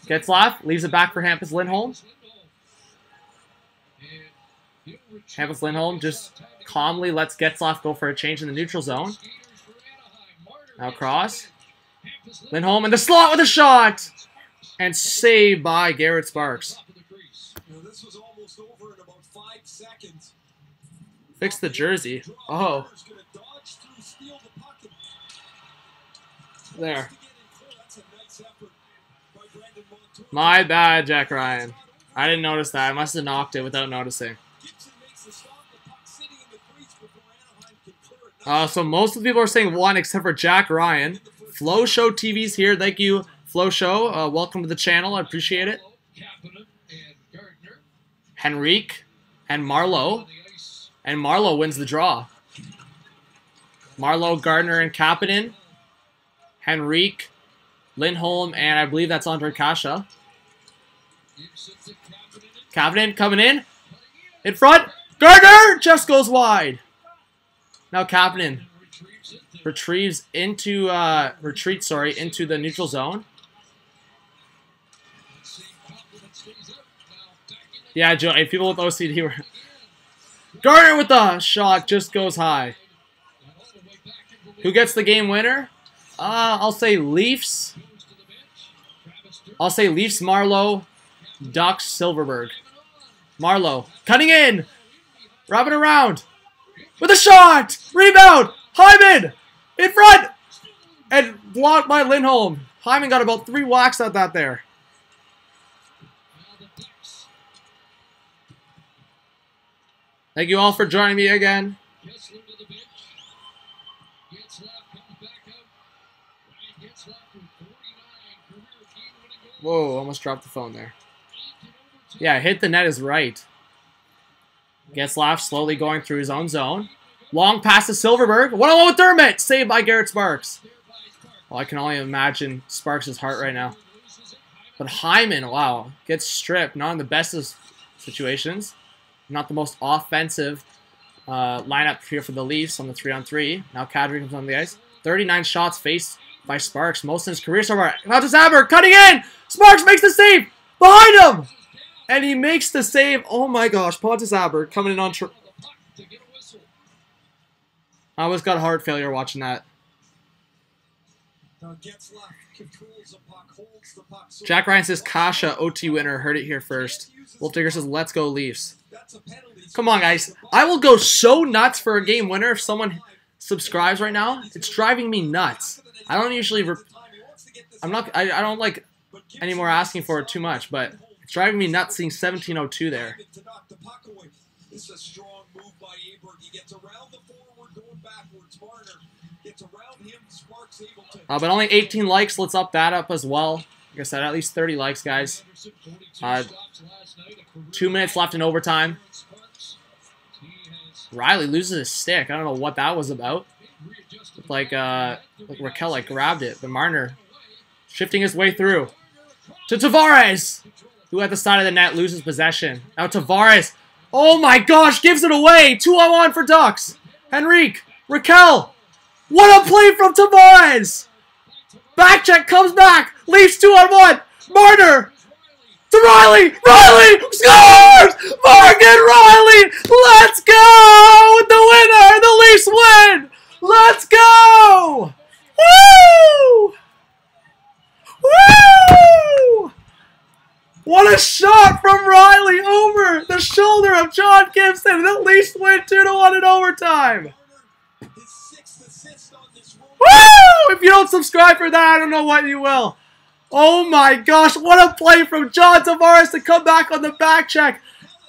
Getzlaff leaves it back for Hampus Lindholm. Hampus Lindholm just calmly lets Getzlaff go for a change in the neutral zone. Now cross. Lindholm in the slot with a shot! And saved by Garrett Sparks. This was almost over in about 5 seconds. Fix the jersey. Oh. There. My bad, Jack Ryan. I didn't notice that. I must have knocked it without noticing. So most of the people are saying 1 except for Jack Ryan. Flow Show TV's here. Thank you, Flow Show. Welcome to the channel. I appreciate it. Henrique and Marlowe. And Marlowe wins the draw. Marlowe, Gardner, and Kapanen. Henrique, Lindholm, and I believe that's Andre Kasha. Kapanen coming in front. Gardner just goes wide. Now Kapanen retreats into into the neutral zone. Yeah, Joe. If people with OCD were Gardner with the shot just goes high. Who gets the game winner? I'll say Leafs. I'll say Leafs, Marlowe, Ducks, Silverberg. Marlowe cutting in, wrapping around with a shot, rebound, Hyman in front, and blocked by Lindholm. Hyman got about 3 whacks at that there. Thank you all for joining me again. Whoa, almost dropped the phone there. Yeah, hit the net is right. Getzlaff slowly going through his own zone. Long pass to Silverberg. 1-on-1 with Dermott. Saved by Garrett Sparks. Well, I can only imagine Sparks' heart right now. But Hyman, wow, gets stripped. Not in the best of situations. Not the most offensive lineup here for the Leafs on the 3-on-3. Now Kadri comes on the ice. 39 shots faced by Sparks. Most in his career so far. Now to Zaber, cutting in! Sparks makes the save! Behind him! And he makes the save. Oh my gosh, Pontus Aberg coming in on... I almost got heart failure watching that. Jack Ryan says Kasha OT winner. Heard it here first. Wolf Digger says let's go Leafs. Come on guys. I will go so nuts for a game winner if someone subscribes right now. It's driving me nuts. I don't usually... I don't like anymore asking for it too much, but... It's driving me nuts seeing 1702 there. This is a strong move by Aberg. He gets around the forward, going backwards. Marner gets around him. Sparks able to... But only 18 likes. Let's up that up as well. Like I said, at least 30 likes, guys. 2 minutes left in overtime. Riley loses his stick. I don't know what that was about. Like Raquel grabbed it, but Marner shifting his way through to Tavares, who at the side of the net loses possession. Now Tavares, oh my gosh, gives it away. 2-on-1 for Ducks. Henrique, Raquel, what a play from Tavares. Back check comes back. Leafs 2-on-1. Marner to Riley. Riley scores. Morgan Riley. Let's go with the winner. The Leafs win. Let's go. Woo! Woo! What a shot from Riley over the shoulder of John Gibson. The Leafs win 2-1 in overtime. Woo! If you don't subscribe for that, I don't know what you will. Oh my gosh, what a play from John Tavares to come back on the back check.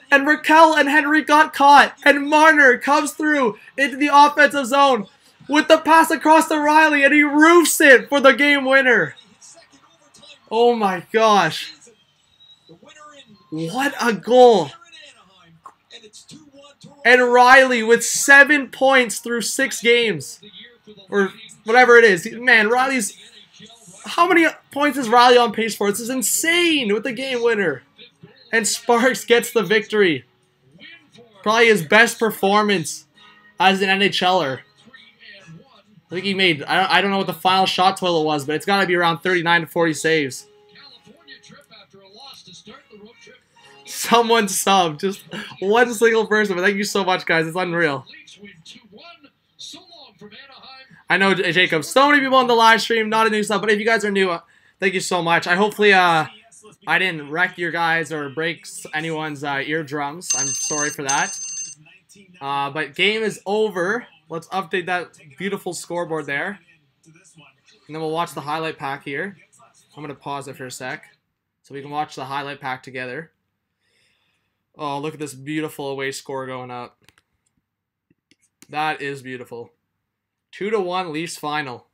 And Raquel and Henry got caught. And Marner comes through into the offensive zone with the pass across to Riley, and he roofs it for the game winner. Oh my gosh. The winner in What a goal! Here in Anaheim, and it's 2-1 Toronto. And Riley with 7 points through 6 games. Or whatever it is. Man, Riley's... How many points is Riley on pace for? This is insane with the game winner. And Sparks gets the victory. Probably his best performance as an NHLer. I think he made... I don't know what the final shot total was, but it's got to be around 39 to 40 saves. Someone subbed. Just one single person. But thank you so much, guys. It's unreal. I know, Jacob, so many people on the live stream, not a new sub, but if you guys are new, thank you so much. I hopefully I didn't wreck your guys or break anyone's eardrums. I'm sorry for that. But game is over. Let's update that beautiful scoreboard there. And then we'll watch the highlight pack here. I'm going to pause it for a sec so we can watch the highlight pack together. Oh, look at this beautiful away score going up. That is beautiful. 2-1 Leafs final.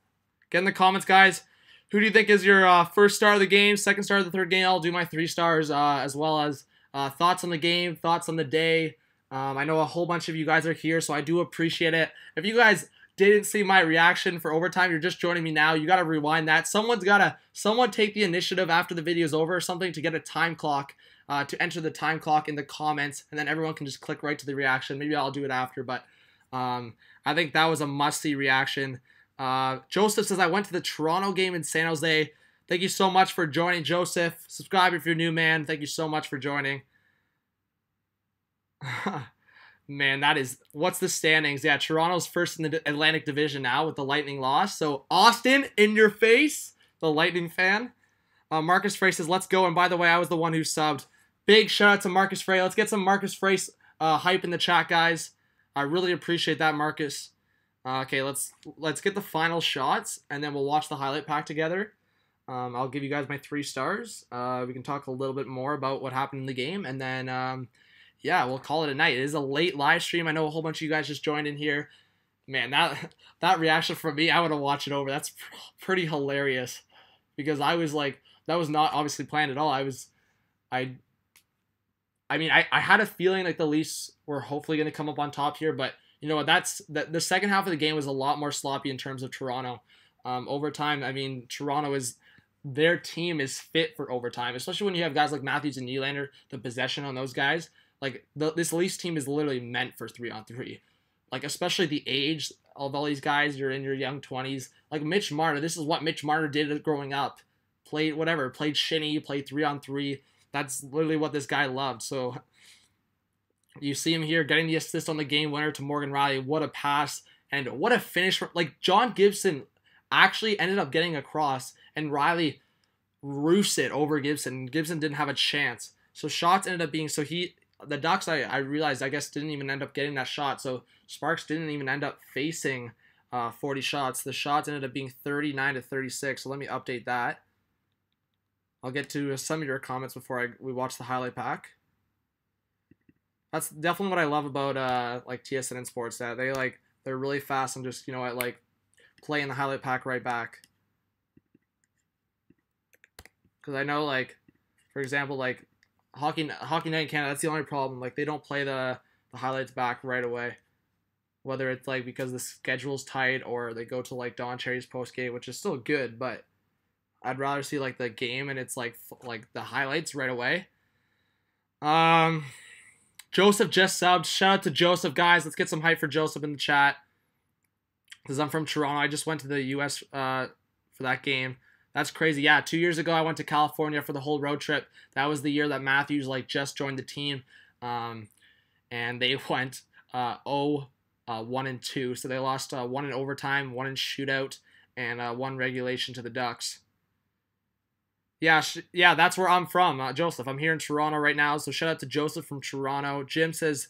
Get in the comments, guys. Who do you think is your first star of the game, second star of the third game? I'll do my 3 stars as well as thoughts on the game, thoughts on the day. I know a whole bunch of you guys are here, so I do appreciate it. If you guys didn't see my reaction for overtime, you're just joining me now, you got to rewind that. Someone take the initiative after the video is over or something to get a time clock, to enter the time clock in the comments, and then everyone can just click right to the reaction. Maybe I'll do it after, but... I think that was a must-see reaction. Joseph says, I went to the Toronto game in San Jose. Thank you so much for joining, Joseph. Subscribe if you're new, man. Thank you so much for joining. Man, that is... What's the standings? Yeah, Toronto's first in the Atlantic Division now with the Lightning loss. So, Austin, in your face, the Lightning fan. Marcus Frey says, let's go. And by the way, I was the one who subbed. Big shout out to Marcus Frey. Let's get some Marcus Frey hype in the chat, guys. I really appreciate that, Marcus. Okay, let's get the final shots, and then we'll watch the highlight pack together. I'll give you guys my 3 stars. We can talk a little bit more about what happened in the game, and then, yeah, we'll call it a night. It is a late live stream. I know a whole bunch of you guys just joined in here. Man, that reaction from me, I want to watch it over. That's pretty hilarious, because I was like, that was not obviously planned at all. I mean, I had a feeling like the Leafs were hopefully going to come up on top here, but you know what? The second half of the game was a lot more sloppy in terms of Toronto. Overtime, I mean, their team is fit for overtime, especially when you have guys like Matthews and Nylander, the possession on those guys. Like, this Leafs team is literally meant for 3-on-3. Like, especially the age of all these guys, you're in your young 20s. Like, Mitch Marner, this is what Mitch Marner did growing up. Played shinny, played 3-on-3. That's literally what this guy loved. So you see him here getting the assist on the game winner to Morgan Riley. What a pass and what a finish. Like, John Gibson actually ended up getting across and Riley roofs it over Gibson. Gibson didn't have a chance. So shots ended up being... So the Ducks, I realized, I guess, didn't even end up getting that shot. So Sparks didn't even end up facing 40 shots. The shots ended up being 39 to 36. So let me update that. I'll get to some of your comments before we watch the highlight pack. That's definitely what I love about like TSN and Sports, that they're really fast and just, you know, like playing the highlight pack right back. Because I know, like, for example, like Hockey Night in Canada, that's the only problem. Like, they don't play the highlights back right away. Whether it's like because the schedule's tight or they go to like Don Cherry's post game, which is still good, but I'd rather see like the game and it's like the highlights right away. Joseph just subbed. Shout out to Joseph, guys. Let's get some hype for Joseph in the chat. Because I'm from Toronto. I just went to the U.S. For that game. That's crazy. Yeah, 2 years ago I went to California for the whole road trip. That was the year that Matthews like just joined the team. And they went 1-2. So they lost 1 in overtime, 1 in shootout, and 1 regulation to the Ducks. Yeah, that's where I'm from, Joseph. I'm here in Toronto right now, so shout out to Joseph from Toronto. Jim says,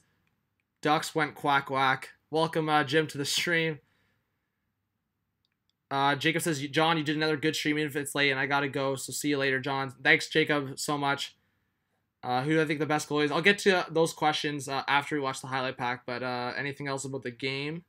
Ducks went quack quack. Welcome, Jim, to the stream. Jacob says, John, you did another good stream, even if it's late, and I gotta go, so see you later, John. Thanks, Jacob, so much. Who do I think the best goalie is? I'll get to those questions after we watch the highlight pack, but anything else about the game?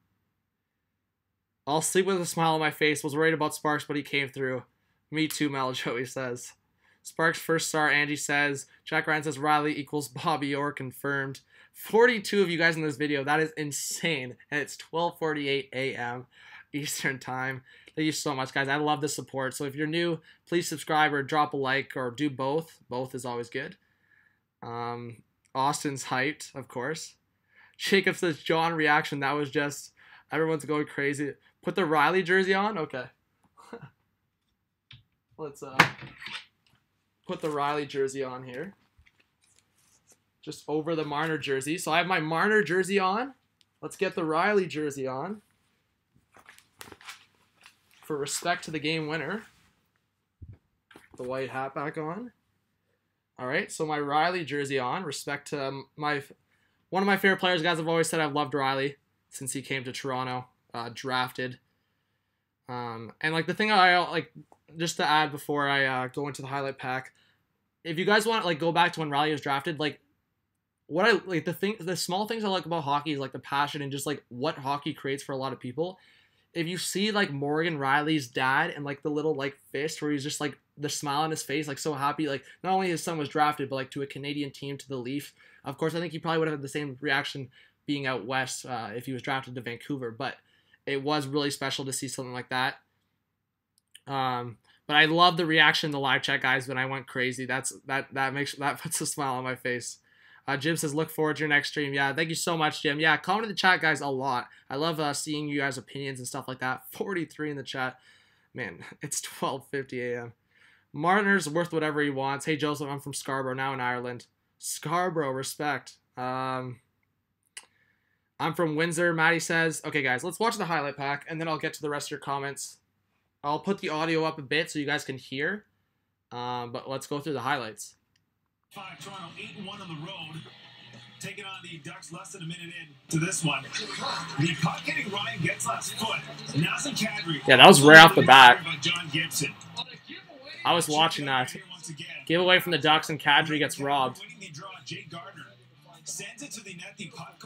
I'll sleep with a smile on my face. Was worried about Sparks, but he came through. Me too, Mel, Joey says. Sparks first star, Angie says. Jack Ryan says Riley equals Bobby Orr, confirmed. 42 of you guys in this video. That is insane. And it's 12:48 a.m. Eastern time. Thank you so much, guys. I love the support. So if you're new, please subscribe or drop a like or do both. Both is always good. Austin's hyped, of course. Jacob says John reaction. That was just, everyone's going crazy. Put the Riley jersey on? Okay. Let's put the Riley jersey on here. Just over the Marner jersey. So I have my Marner jersey on. Let's get the Riley jersey on. For respect to the game winner. The white hat back on. Alright, so my Riley jersey on. Respect to one of my favorite players. Guys, I've always said I've loved Riley since he came to Toronto. Drafted. And like the thing I like, just to add before I go into the highlight pack, if you guys want to like go back to when Riley was drafted, like what I like the small things I like about hockey is like the passion and just like what hockey creates for a lot of people. If you see like Morgan Riley's dad and like the little like fist where he's just like the smile on his face, like so happy, like not only his son was drafted, but like to a Canadian team, to the Leafs. Of course, I think he probably would have had the same reaction being out west if he was drafted to Vancouver, but it was really special to see something like that. But I love the reaction in the live chat, guys, when I went crazy. That puts a smile on my face. Jim says, look forward to your next stream. Yeah, thank you so much, Jim. Yeah, comment in the chat, guys, a lot. I love seeing you guys' opinions and stuff like that. 43 in the chat. Man, it's 12:50 a.m. Marner's worth whatever he wants. Hey, Joseph, I'm from Scarborough, now in Ireland. Scarborough, respect. I'm from Windsor, Maddie says. Okay, guys, let's watch the highlight pack, and then I'll get to the rest of your comments. I'll put the audio up a bit so you guys can hear, but let's go through the highlights. 5 Toronto 8-1 on the road, taking on the Ducks less than a minute in to this one. The puck hitting Ryan Getzlaff's foot. Nazem Kadri. Yeah, that was right off the bat. John Gibson. I was watching that. Giveaway from the Ducks and Kadri gets robbed.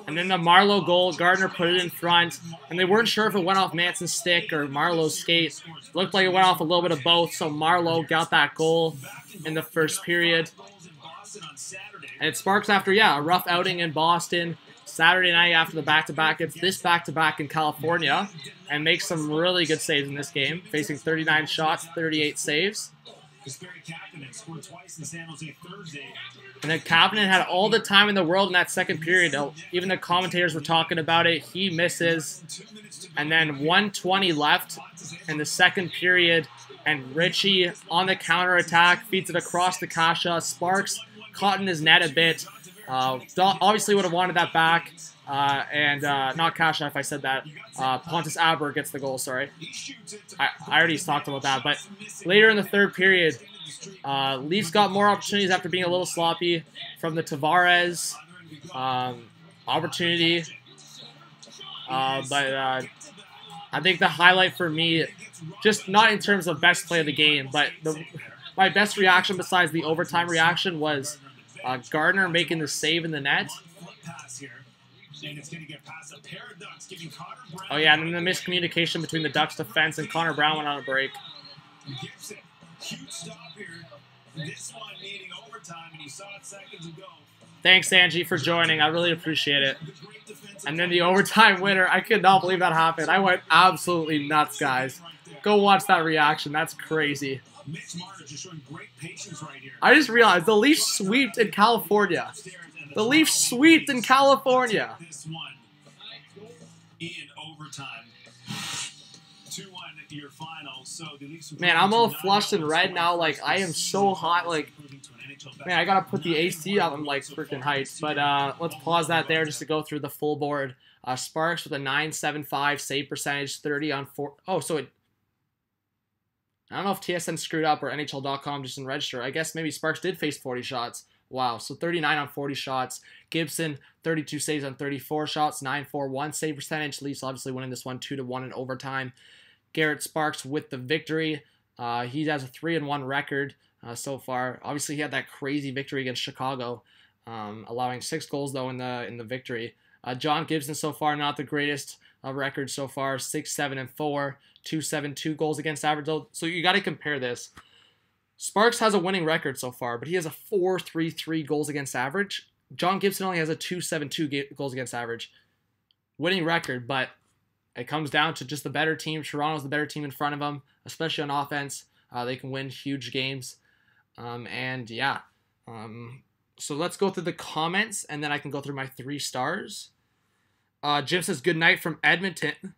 And then the Marleau goal, Gardner put it in front, and they weren't sure if it went off Manson's stick or Marleau's skate. Looked like it went off a little bit of both, so Marleau got that goal in the first period. And it sparks after, yeah, a rough outing in Boston. Saturday night after the back-to-back, it's this back-to-back in California, and makes some really good saves in this game, facing 39 shots, 38 saves. And then Kapanen had all the time in the world in that second period. Even the commentators were talking about it. He misses. And then 1:20 left in the second period. And Richie on the counterattack feeds it across the Kasha. Sparks caught in his net a bit. Obviously would have wanted that back. Not Kasha if I said that. Pontus Aber gets the goal, sorry. I already talked about that. But later in the third period, Leafs got more opportunities after being a little sloppy from the Tavares opportunity. But I think the highlight for me, just not in terms of best play of the game, but my best reaction besides the overtime reaction was Gardner making the save in the net. Oh yeah, and then the miscommunication between the Ducks defense and Connor Brown went on a break. Thanks, Angie, for joining. I really appreciate it. And then the overtime winner. I could not believe that happened. I went absolutely nuts, guys. Go watch that reaction. That's crazy. I just realized the Leafs sweeped in California. The Leafs sweeped in California. In overtime. 2-1 your final. So the Leafs, man, I'm all flushed and red now. Like, I am so hot. Like, man, I gotta put the AC up. I'm like freaking hyped. But let's pause that there just to go through the full board. Sparks with a 975 save percentage, 30 on 4. Oh, so it. I don't know if TSN screwed up or NHL.com just didn't register. I guess maybe Sparks did face 40 shots. Wow, so 39 on 40 shots. Gibson, 32 saves on 34 shots, 941 save percentage. Leafs obviously winning this one 2-1 in overtime. Garrett Sparks with the victory. He has a 3-1 record so far. Obviously, he had that crazy victory against Chicago, allowing 6 goals though in the victory. John Gibson so far not the greatest record so far. 6-7-4, 2-7-2 goals against average. So you got to compare this. Sparks has a winning record so far, but he has a 4.33 goals against average. John Gibson only has a 2.72 goals against average. Winning record, but it comes down to just the better team. Toronto's the better team in front of them, especially on offense. They can win huge games. And yeah. So let's go through the comments, and then I can go through my 3 stars. Jim says, good night from Edmonton.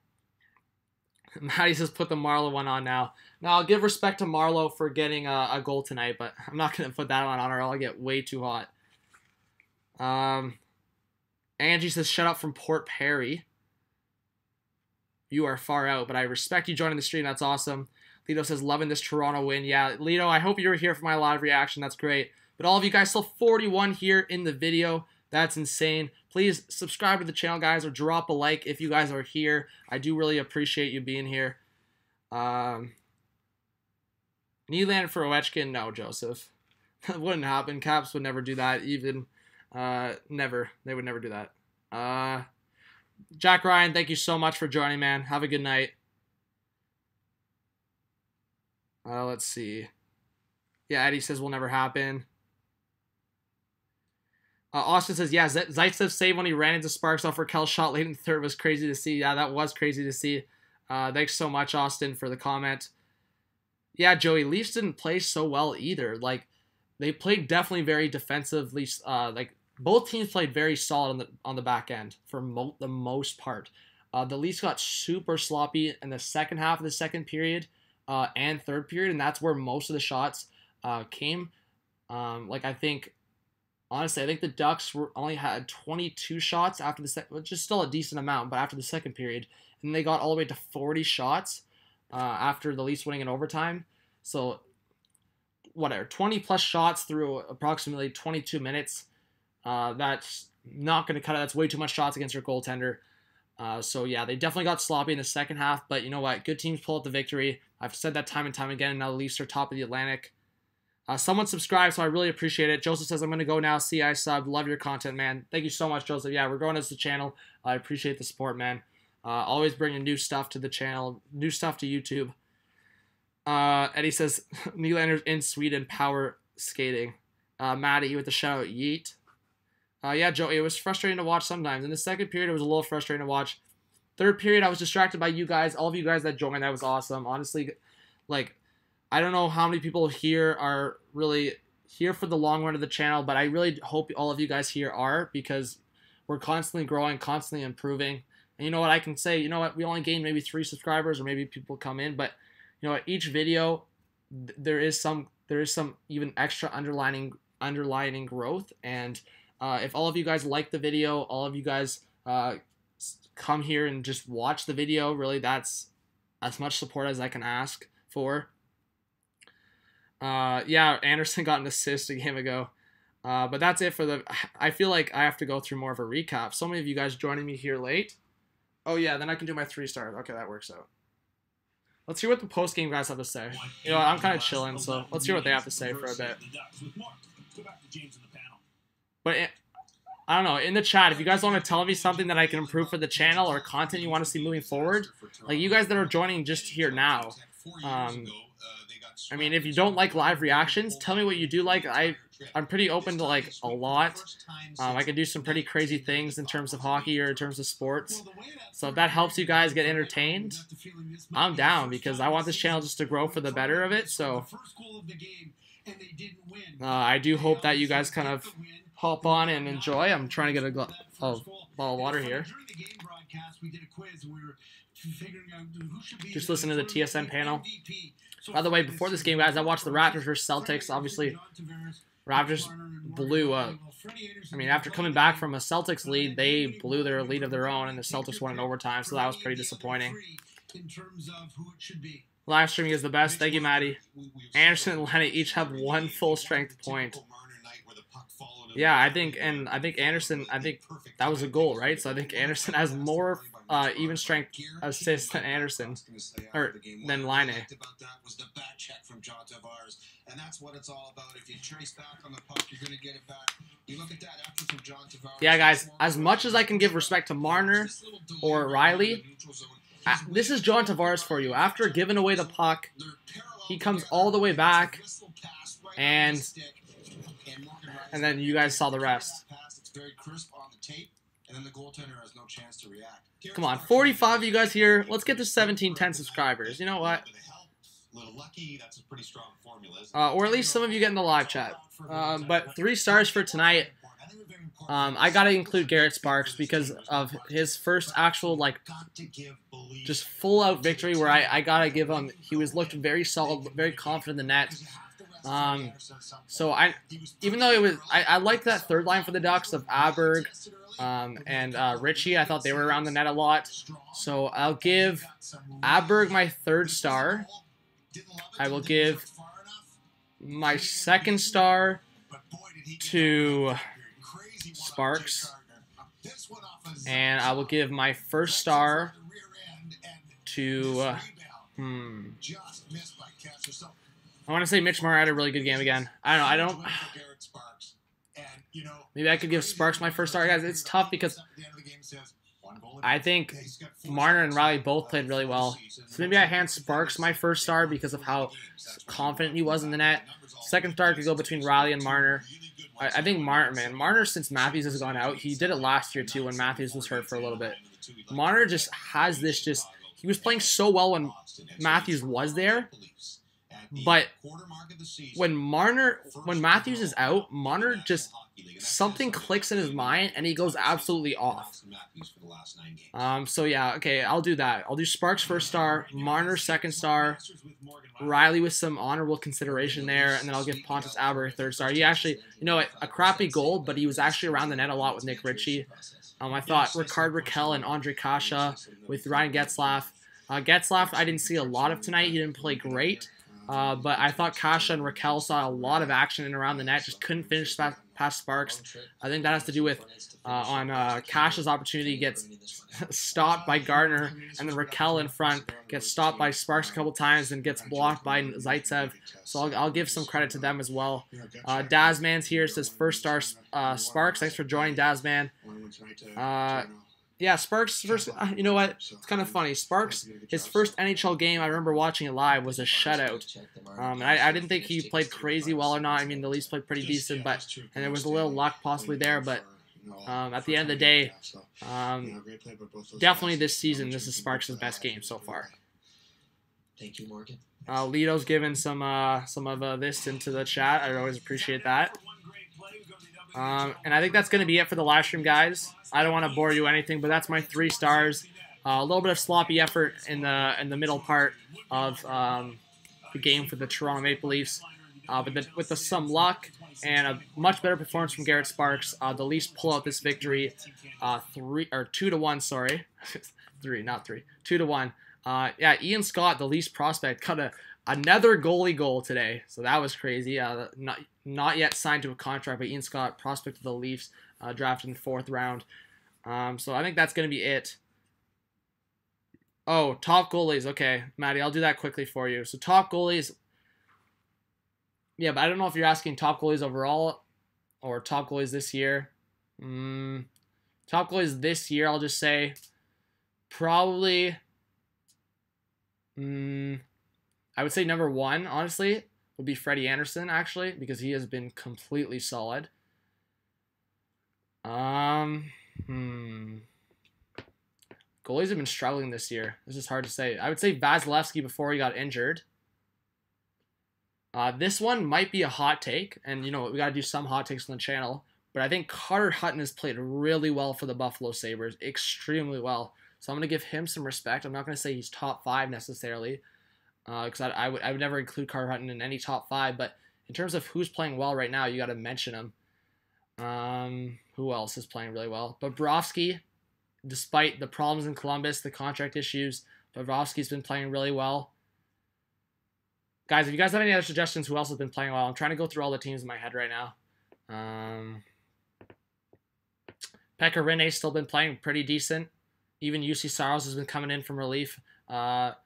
Maddie says, put the Marleau one on now. Now, I'll give respect to Marleau for getting a goal tonight, but I'm not going to put that one on or I'll get way too hot. Angie says, shut up from Port Perry. You are far out, but I respect you joining the stream. That's awesome. Lito says, loving this Toronto win. Yeah, Lito, I hope you were here for my live reaction. That's great. But all of you guys, still 41 here in the video. That's insane. Please subscribe to the channel, guys, or drop a like if you guys are here. I do really appreciate you being here. Nylander for Ovechkin? No, Joseph. That wouldn't happen. Caps would never do that. Even, never. They would never do that. Jack Ryan, thank you so much for joining, man. Have a good night. Let's see. Yeah, Eddie says will never happen. Austin says, yeah, Zaitsev save when he ran into Sparks off Raquel's shot late in the third was crazy to see. Yeah, that was crazy to see. Thanks so much, Austin, for the comment. Yeah, Joey, Leafs didn't play so well either. Like, they played definitely very defensively. Like, both teams played very solid on the back end for the most part. The Leafs got super sloppy in the second half of the second period and third period, and that's where most of the shots came. Honestly, I think the Ducks only had 22 shots after the second, which is still a decent amount, but after the second period. And they got all the way to 40 shots after the Leafs winning in overtime. So, whatever, 20-plus shots through approximately 22 minutes. That's not going to cut it. That's way too much shots against your goaltender. So, yeah, they definitely got sloppy in the second half. But you know what? Good teams pull out the victory. I've said that time and time again, and now the Leafs are top of the Atlantic. Someone subscribed, so I really appreciate it. Joseph says, I'm going to go now. See, I subbed. Love your content, man. Thank you so much, Joseph. Yeah, we're growing as the channel. I appreciate the support, man. Always bringing new stuff to the channel, new stuff to YouTube. Eddie says, Nylander's in Sweden, power skating. Maddie with the shout out, yeet. Yeah, Joey, it was frustrating to watch sometimes. In the second period, it was a little frustrating to watch. Third period, I was distracted by you guys. All of you guys that joined, that was awesome. Honestly, like, I don't know how many people here are really here for the long run of the channel, but I really hope all of you guys here are, because we're constantly growing, constantly improving. And you know what I can say? You know what? We only gained maybe 3 subscribers, or maybe people come in, but you know what? Each video, there is some even extra underlining growth. And if all of you guys like the video, all of you guys come here and just watch the video, really, that's as much support as I can ask for. Yeah, Anderson got an assist a game ago. But that's it for the... I feel like I have to go through more of a recap. So many of you guys joining me here late. Oh, yeah, then I can do my 3 stars. Okay, that works out. Let's hear what the post-game guys have to say. You know, I'm kind of chilling, so let's hear what they have to say for a bit. But I don't know, in the chat, if you guys want to tell me something that I can improve for the channel or content you want to see moving forward, like you guys that are joining just here now, I mean, if you don't like live reactions, tell me what you do like. I'm pretty open to like a lot. I can do some pretty crazy things in terms of hockey or in terms of sports. So if that helps you guys get entertained, I'm down, because I want this channel just to grow for the better of it. So I do hope that you guys kind of hop on and enjoy. I'm trying to get a bottle of water here. Just listen to the TSN panel. By the way, before this game, guys, I watched the Raptors versus Celtics. Obviously, Raptors blew up. I mean, after coming back from a Celtics lead, they blew their lead of their own, and the Celtics won in overtime, so that was pretty disappointing. Live streaming is the best. Thank you, Maddie. Anderson and Lenny each have 1 full-strength point. Yeah, I think Anderson, that was a goal, right? So I think Anderson has more even strength assists than Anderson, or than Line. Yeah, guys, as much as I can give respect to Marner or Riley, this is John Tavares for you. After giving away the puck he comes all the way back, and then you guys saw the rest. Come on, 45 of you guys here. Let's get to 1710 subscribers. You know what? Or at least some of you get in the live chat. But 3 stars for tonight. I gotta include Garrett Sparks because of his first actual, like, just full-out victory where I gotta give him. He was looked very solid, very confident in the net. So even though it was, I liked that third line for the Ducks of Aberg and Richie. I thought they were around the net a lot. So I'll give Aberg my 3rd star. I will give my 2nd star to Sparks, and I will give my 1st star to I want to say Mitch Marner had a really good game again. I don't know. Maybe I could give Sparks my 1st star, guys. It's tough because I think Marner and Riley both played really well. So maybe I hand Sparks my 1st star because of how confident he was in the net. 2nd star could go between Riley and Marner. I think Marner, since Matthews has gone out, he did it last year too when Matthews was hurt for a little bit. Marner just has this he was playing so well when Matthews was there, but when Matthews is out, Marner just, something clicks in his mind and he goes absolutely off. So yeah, okay, I'll do that. I'll do Sparks 1st star, Marner 2nd star, Riley with some honorable consideration there, and then I'll give Pontus Aberg 3rd star. He actually, you know, a crappy goal, but he was actually around the net a lot with Nick Ritchie. I thought Ricard Raquel and Andre Kasha with Ryan Getzlaf. Getzlaf I didn't see a lot of tonight. He didn't play great. But I thought Kasha and Raquel saw a lot of action in around the net, just couldn't finish past Sparks. I think that has to do with on Kasha's opportunity gets stopped by Gardner, and then Raquel in front gets stopped by Sparks a couple times and gets blocked by Zaitsev. So I'll give some credit to them as well. Dazman's here, says 1st star Sparks. Thanks for joining, Dazman. Yeah, Sparks' first, you know what, it's kind of funny. Sparks, his first NHL game, I remember watching it live, was a shutout. And I didn't think he played crazy well or not. I mean, the Leafs played pretty decent, and there was a little luck possibly there, but at the end of the day, definitely this season, this is Sparks' best game so far. Thank you, Morgan. Lito's given some of this into the chat. I always appreciate that. And I think that's going to be it for the live stream, guys. I don't want to bore you anything, but that's my 3 stars. A little bit of sloppy effort in the middle part of the game for the Toronto Maple Leafs. But with some luck and a much better performance from Garrett Sparks, the Leafs pull out this victory 2-1, sorry. 3, not 3. 2-1. Yeah, Ian Scott, the Leafs prospect, cut another goalie goal today. So that was crazy. Not yet signed to a contract, but Ian Scott, prospect of the Leafs, drafted in the 4th round. So I think that's going to be it. Oh, top goalies. Okay, Maddie, I'll do that quickly for you. So top goalies. Yeah, but I don't know if you're asking top goalies overall or top goalies this year. Top goalies this year, I'll just say probably... I would say number 1, honestly, would be Freddie Anderson, actually, because he has been completely solid. Goalies have been struggling this year. This is hard to say. I would say Vasilevsky before he got injured. This one might be a hot take, and you know we got to do some hot takes on the channel. But I think Carter Hutton has played really well for the Buffalo Sabres, extremely well. So I'm going to give him some respect. I'm not going to say he's top 5 necessarily, because I would never include Carter Hutton in any top 5. But in terms of who's playing well right now, you got to mention him. Who else is playing really well? Bobrovsky, despite the problems in Columbus, the contract issues, Bobrovsky's been playing really well. Guys, if you guys have any other suggestions, who else has been playing well? I'm trying to go through all the teams in my head right now. Pekka Rinne's still been playing pretty decent. Even UC Saros has been coming in from relief, or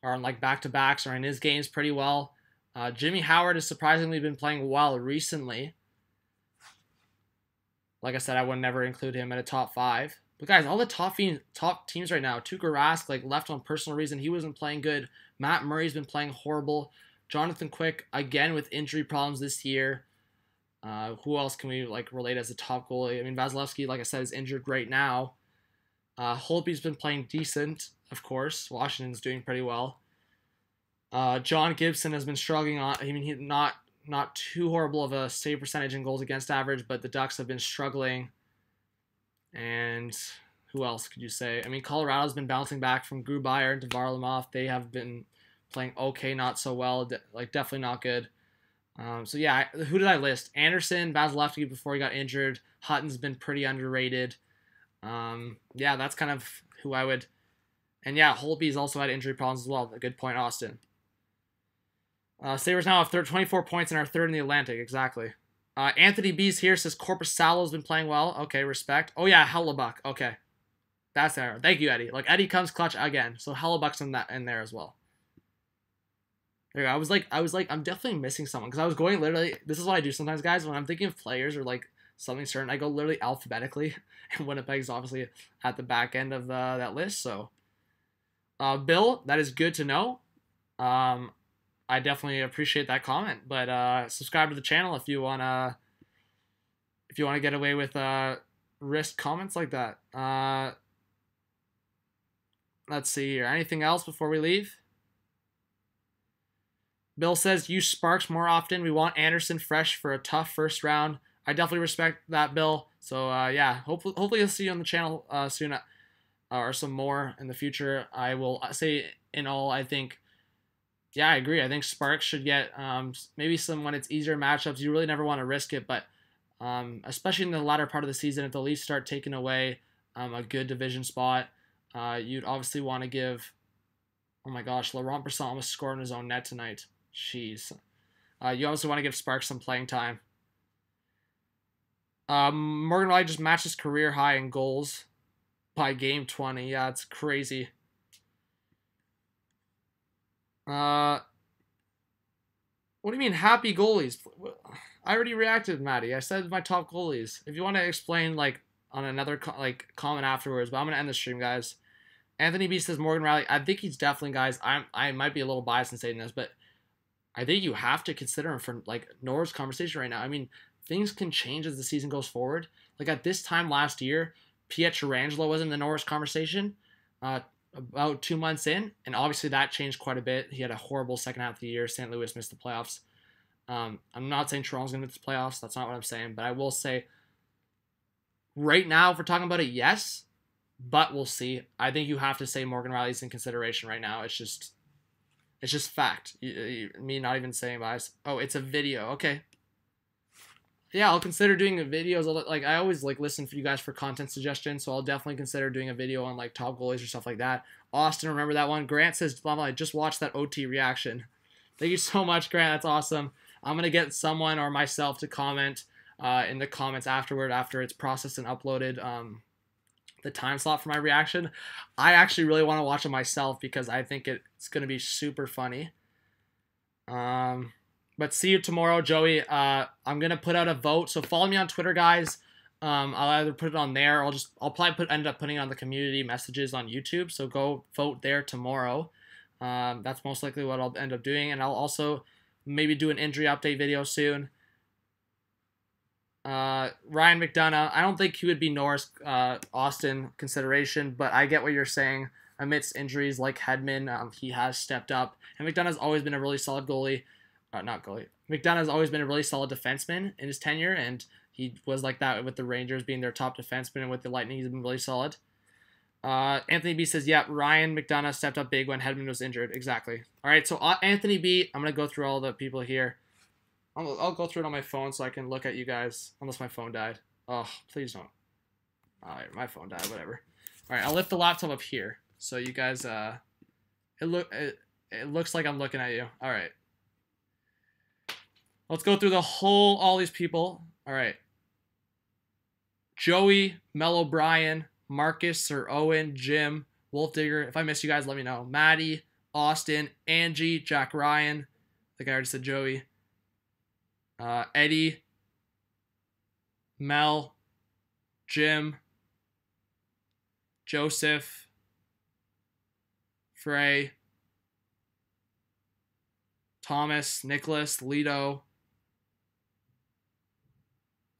on like back-to-backs, or in his games pretty well. Jimmy Howard has surprisingly been playing well recently. Like I said, I would never include him at a top 5. But guys, all the top teams right now, Tuukka Rask, like left on personal reason, he wasn't playing good. Matt Murray's been playing horrible. Jonathan Quick, again, with injury problems this year. Who else can we relate as a top goalie? I mean, Vasilevsky, like I said, is injured right now. Holtby's been playing decent, of course. Washington's doing pretty well. John Gibson has been struggling on. I mean, he's not too horrible of a save percentage and goals against average, but the Ducks have been struggling. And who else could you say? I mean, Colorado's been bouncing back from Grubauer to Varlamov. They have been playing okay, not so well. Definitely not good. So yeah, who did I list? Anderson, Vasilevsky before he got injured. Hutton's been pretty underrated. Yeah, that's kind of who I would. And yeah, Holtby's also had injury problems as well. A good point, Austin. Sabres now have 24 points and are third in the Atlantic. Exactly. Anthony B's here says Korpisalo's been playing well. Okay, respect. Oh yeah, Hellebuck. Okay, that's there. Thank you, Eddie. Eddie comes clutch again. So Hellebuck's in there as well. There you go. I was like, I'm definitely missing someone because I was going literally. This is what I do sometimes, guys. When I'm thinking of players or something certain, I go literally alphabetically, and Winnipeg's obviously at the back end of that list. So, Bill, that is good to know. I definitely appreciate that comment. But subscribe to the channel if you wanna get away with risk comments like that. Let's see here. Anything else before we leave? Bill says use Sparks more often. We want Anderson fresh for a tough first round. I definitely respect that, Bill. So yeah, hopefully I'll see you on the channel soon, or some more in the future. I will say in all, I think. Yeah, I agree. I think Sparks should get maybe some when it's easier matchups. You really never want to risk it, but especially in the latter part of the season, if the Leafs start taking away a good division spot, you'd obviously want to give. Oh my gosh, Laurent Brossoit almost scored in his own net tonight. Jeez. You also want to give Sparks some playing time. Morgan Rielly just matched his career high in goals by game 20. Yeah, it's crazy. What do you mean happy goalies? I already reacted, Maddie. I said my top goalies. If you want to explain on another comment afterwards, but I'm gonna end the stream, guys. Anthony B says Morgan Rielly. I think he's definitely, guys. I might be a little biased in saying this, but I think you have to consider him for Norris conversation right now. I mean, things can change as the season goes forward. At this time last year, Pietrangelo was in the Norris conversation. About 2 months in, and obviously that changed quite a bit. He had a horrible second half of the year. St. Louis missed the playoffs. I'm not saying Toronto's going to miss the playoffs. That's not what I'm saying. But I will say, right now, if we're talking about it, yes. But we'll see. I think you have to say Morgan Rielly's in consideration right now. It's just fact. Me not even saying bias. Oh, it's a video. Okay. Yeah, I'll consider doing videos. I always listen for you guys for content suggestions, so I'll definitely consider doing a video on top goalies or stuff like that. Austin, remember that one? Grant says, I just watched that OT reaction. Thank you so much, Grant. That's awesome. I'm gonna get someone or myself to comment in the comments afterward after it's processed and uploaded. The time slot for my reaction. I actually really want to watch it myself because I think it's gonna be super funny. But see you tomorrow, Joey. I'm gonna put out a vote, so follow me on Twitter, guys. I'll either put it on there, or I'll probably end up putting it on the community messages on YouTube. So go vote there tomorrow. That's most likely what I'll end up doing, and I'll also maybe do an injury update video soon. Ryan McDonough. I don't think he would be Norris Austin consideration, but I get what you're saying. Amidst injuries like Hedman, he has stepped up, and McDonough's always been a really solid goalie. Not goalie. McDonough's always been a really solid defenseman in his tenure, and he was like that with the Rangers being their top defenseman, and with the Lightning, he's been really solid. Anthony B says, yeah, Ryan McDonough stepped up big when Hedman was injured. Exactly. All right, so Anthony B, I'm going to go through all the people here. I'll go through it on my phone so I can look at you guys, unless my phone died. Oh, please don't. All right, my phone died, whatever. All right, I'll lift the laptop up here so you guys, it looks like I'm looking at you. All right. Let's go through all these people. All right. Joey, Mel O'Brien, Marcus, Sir Owen, Jim, Wolf Digger. If I miss you guys, let me know. Maddie, Austin, Angie, Jack Ryan. I think I already said Joey. Eddie, Mel, Jim, Joseph, Frey, Thomas, Nicholas, Lito.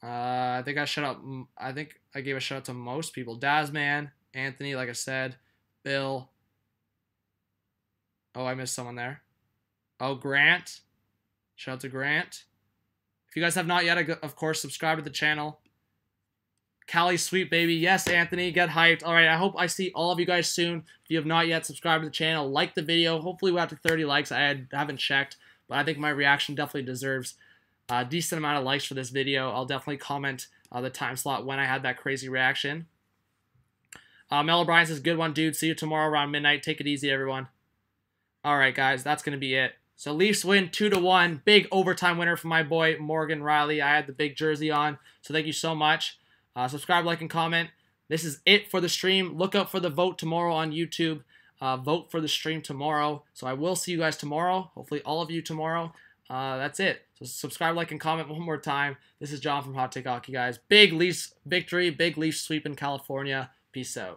I think I gave a shout out to most people. Dazman, Anthony, like I said, Bill. Oh, I missed someone there. Oh, Grant. Shout out to Grant. If you guys have not yet, of course, subscribe to the channel. Cali Sweet Baby. Yes, Anthony, get hyped. All right, I hope I see all of you guys soon. If you have not yet, subscribe to the channel. Like the video. Hopefully we're up to 30 likes. I haven't checked, but I think my reaction definitely deserves a decent amount of likes for this video. I'll definitely comment the time slot when I had that crazy reaction. Mel O'Brien says, good one, dude. See you tomorrow around midnight. Take it easy, everyone. All right, guys, that's going to be it. So Leafs win 2-1. Big overtime winner for my boy, Morgan Riley. I had the big jersey on, so thank you so much. Subscribe, like, and comment. This is it for the stream. Look out for the vote tomorrow on YouTube. Vote for the stream tomorrow. So I will see you guys tomorrow. Hopefully all of you tomorrow. That's it. So subscribe, like, and comment one more time. This is John from Hot Take Hockey, guys. Big Leafs victory. Big Leafs sweep in California. Peace out.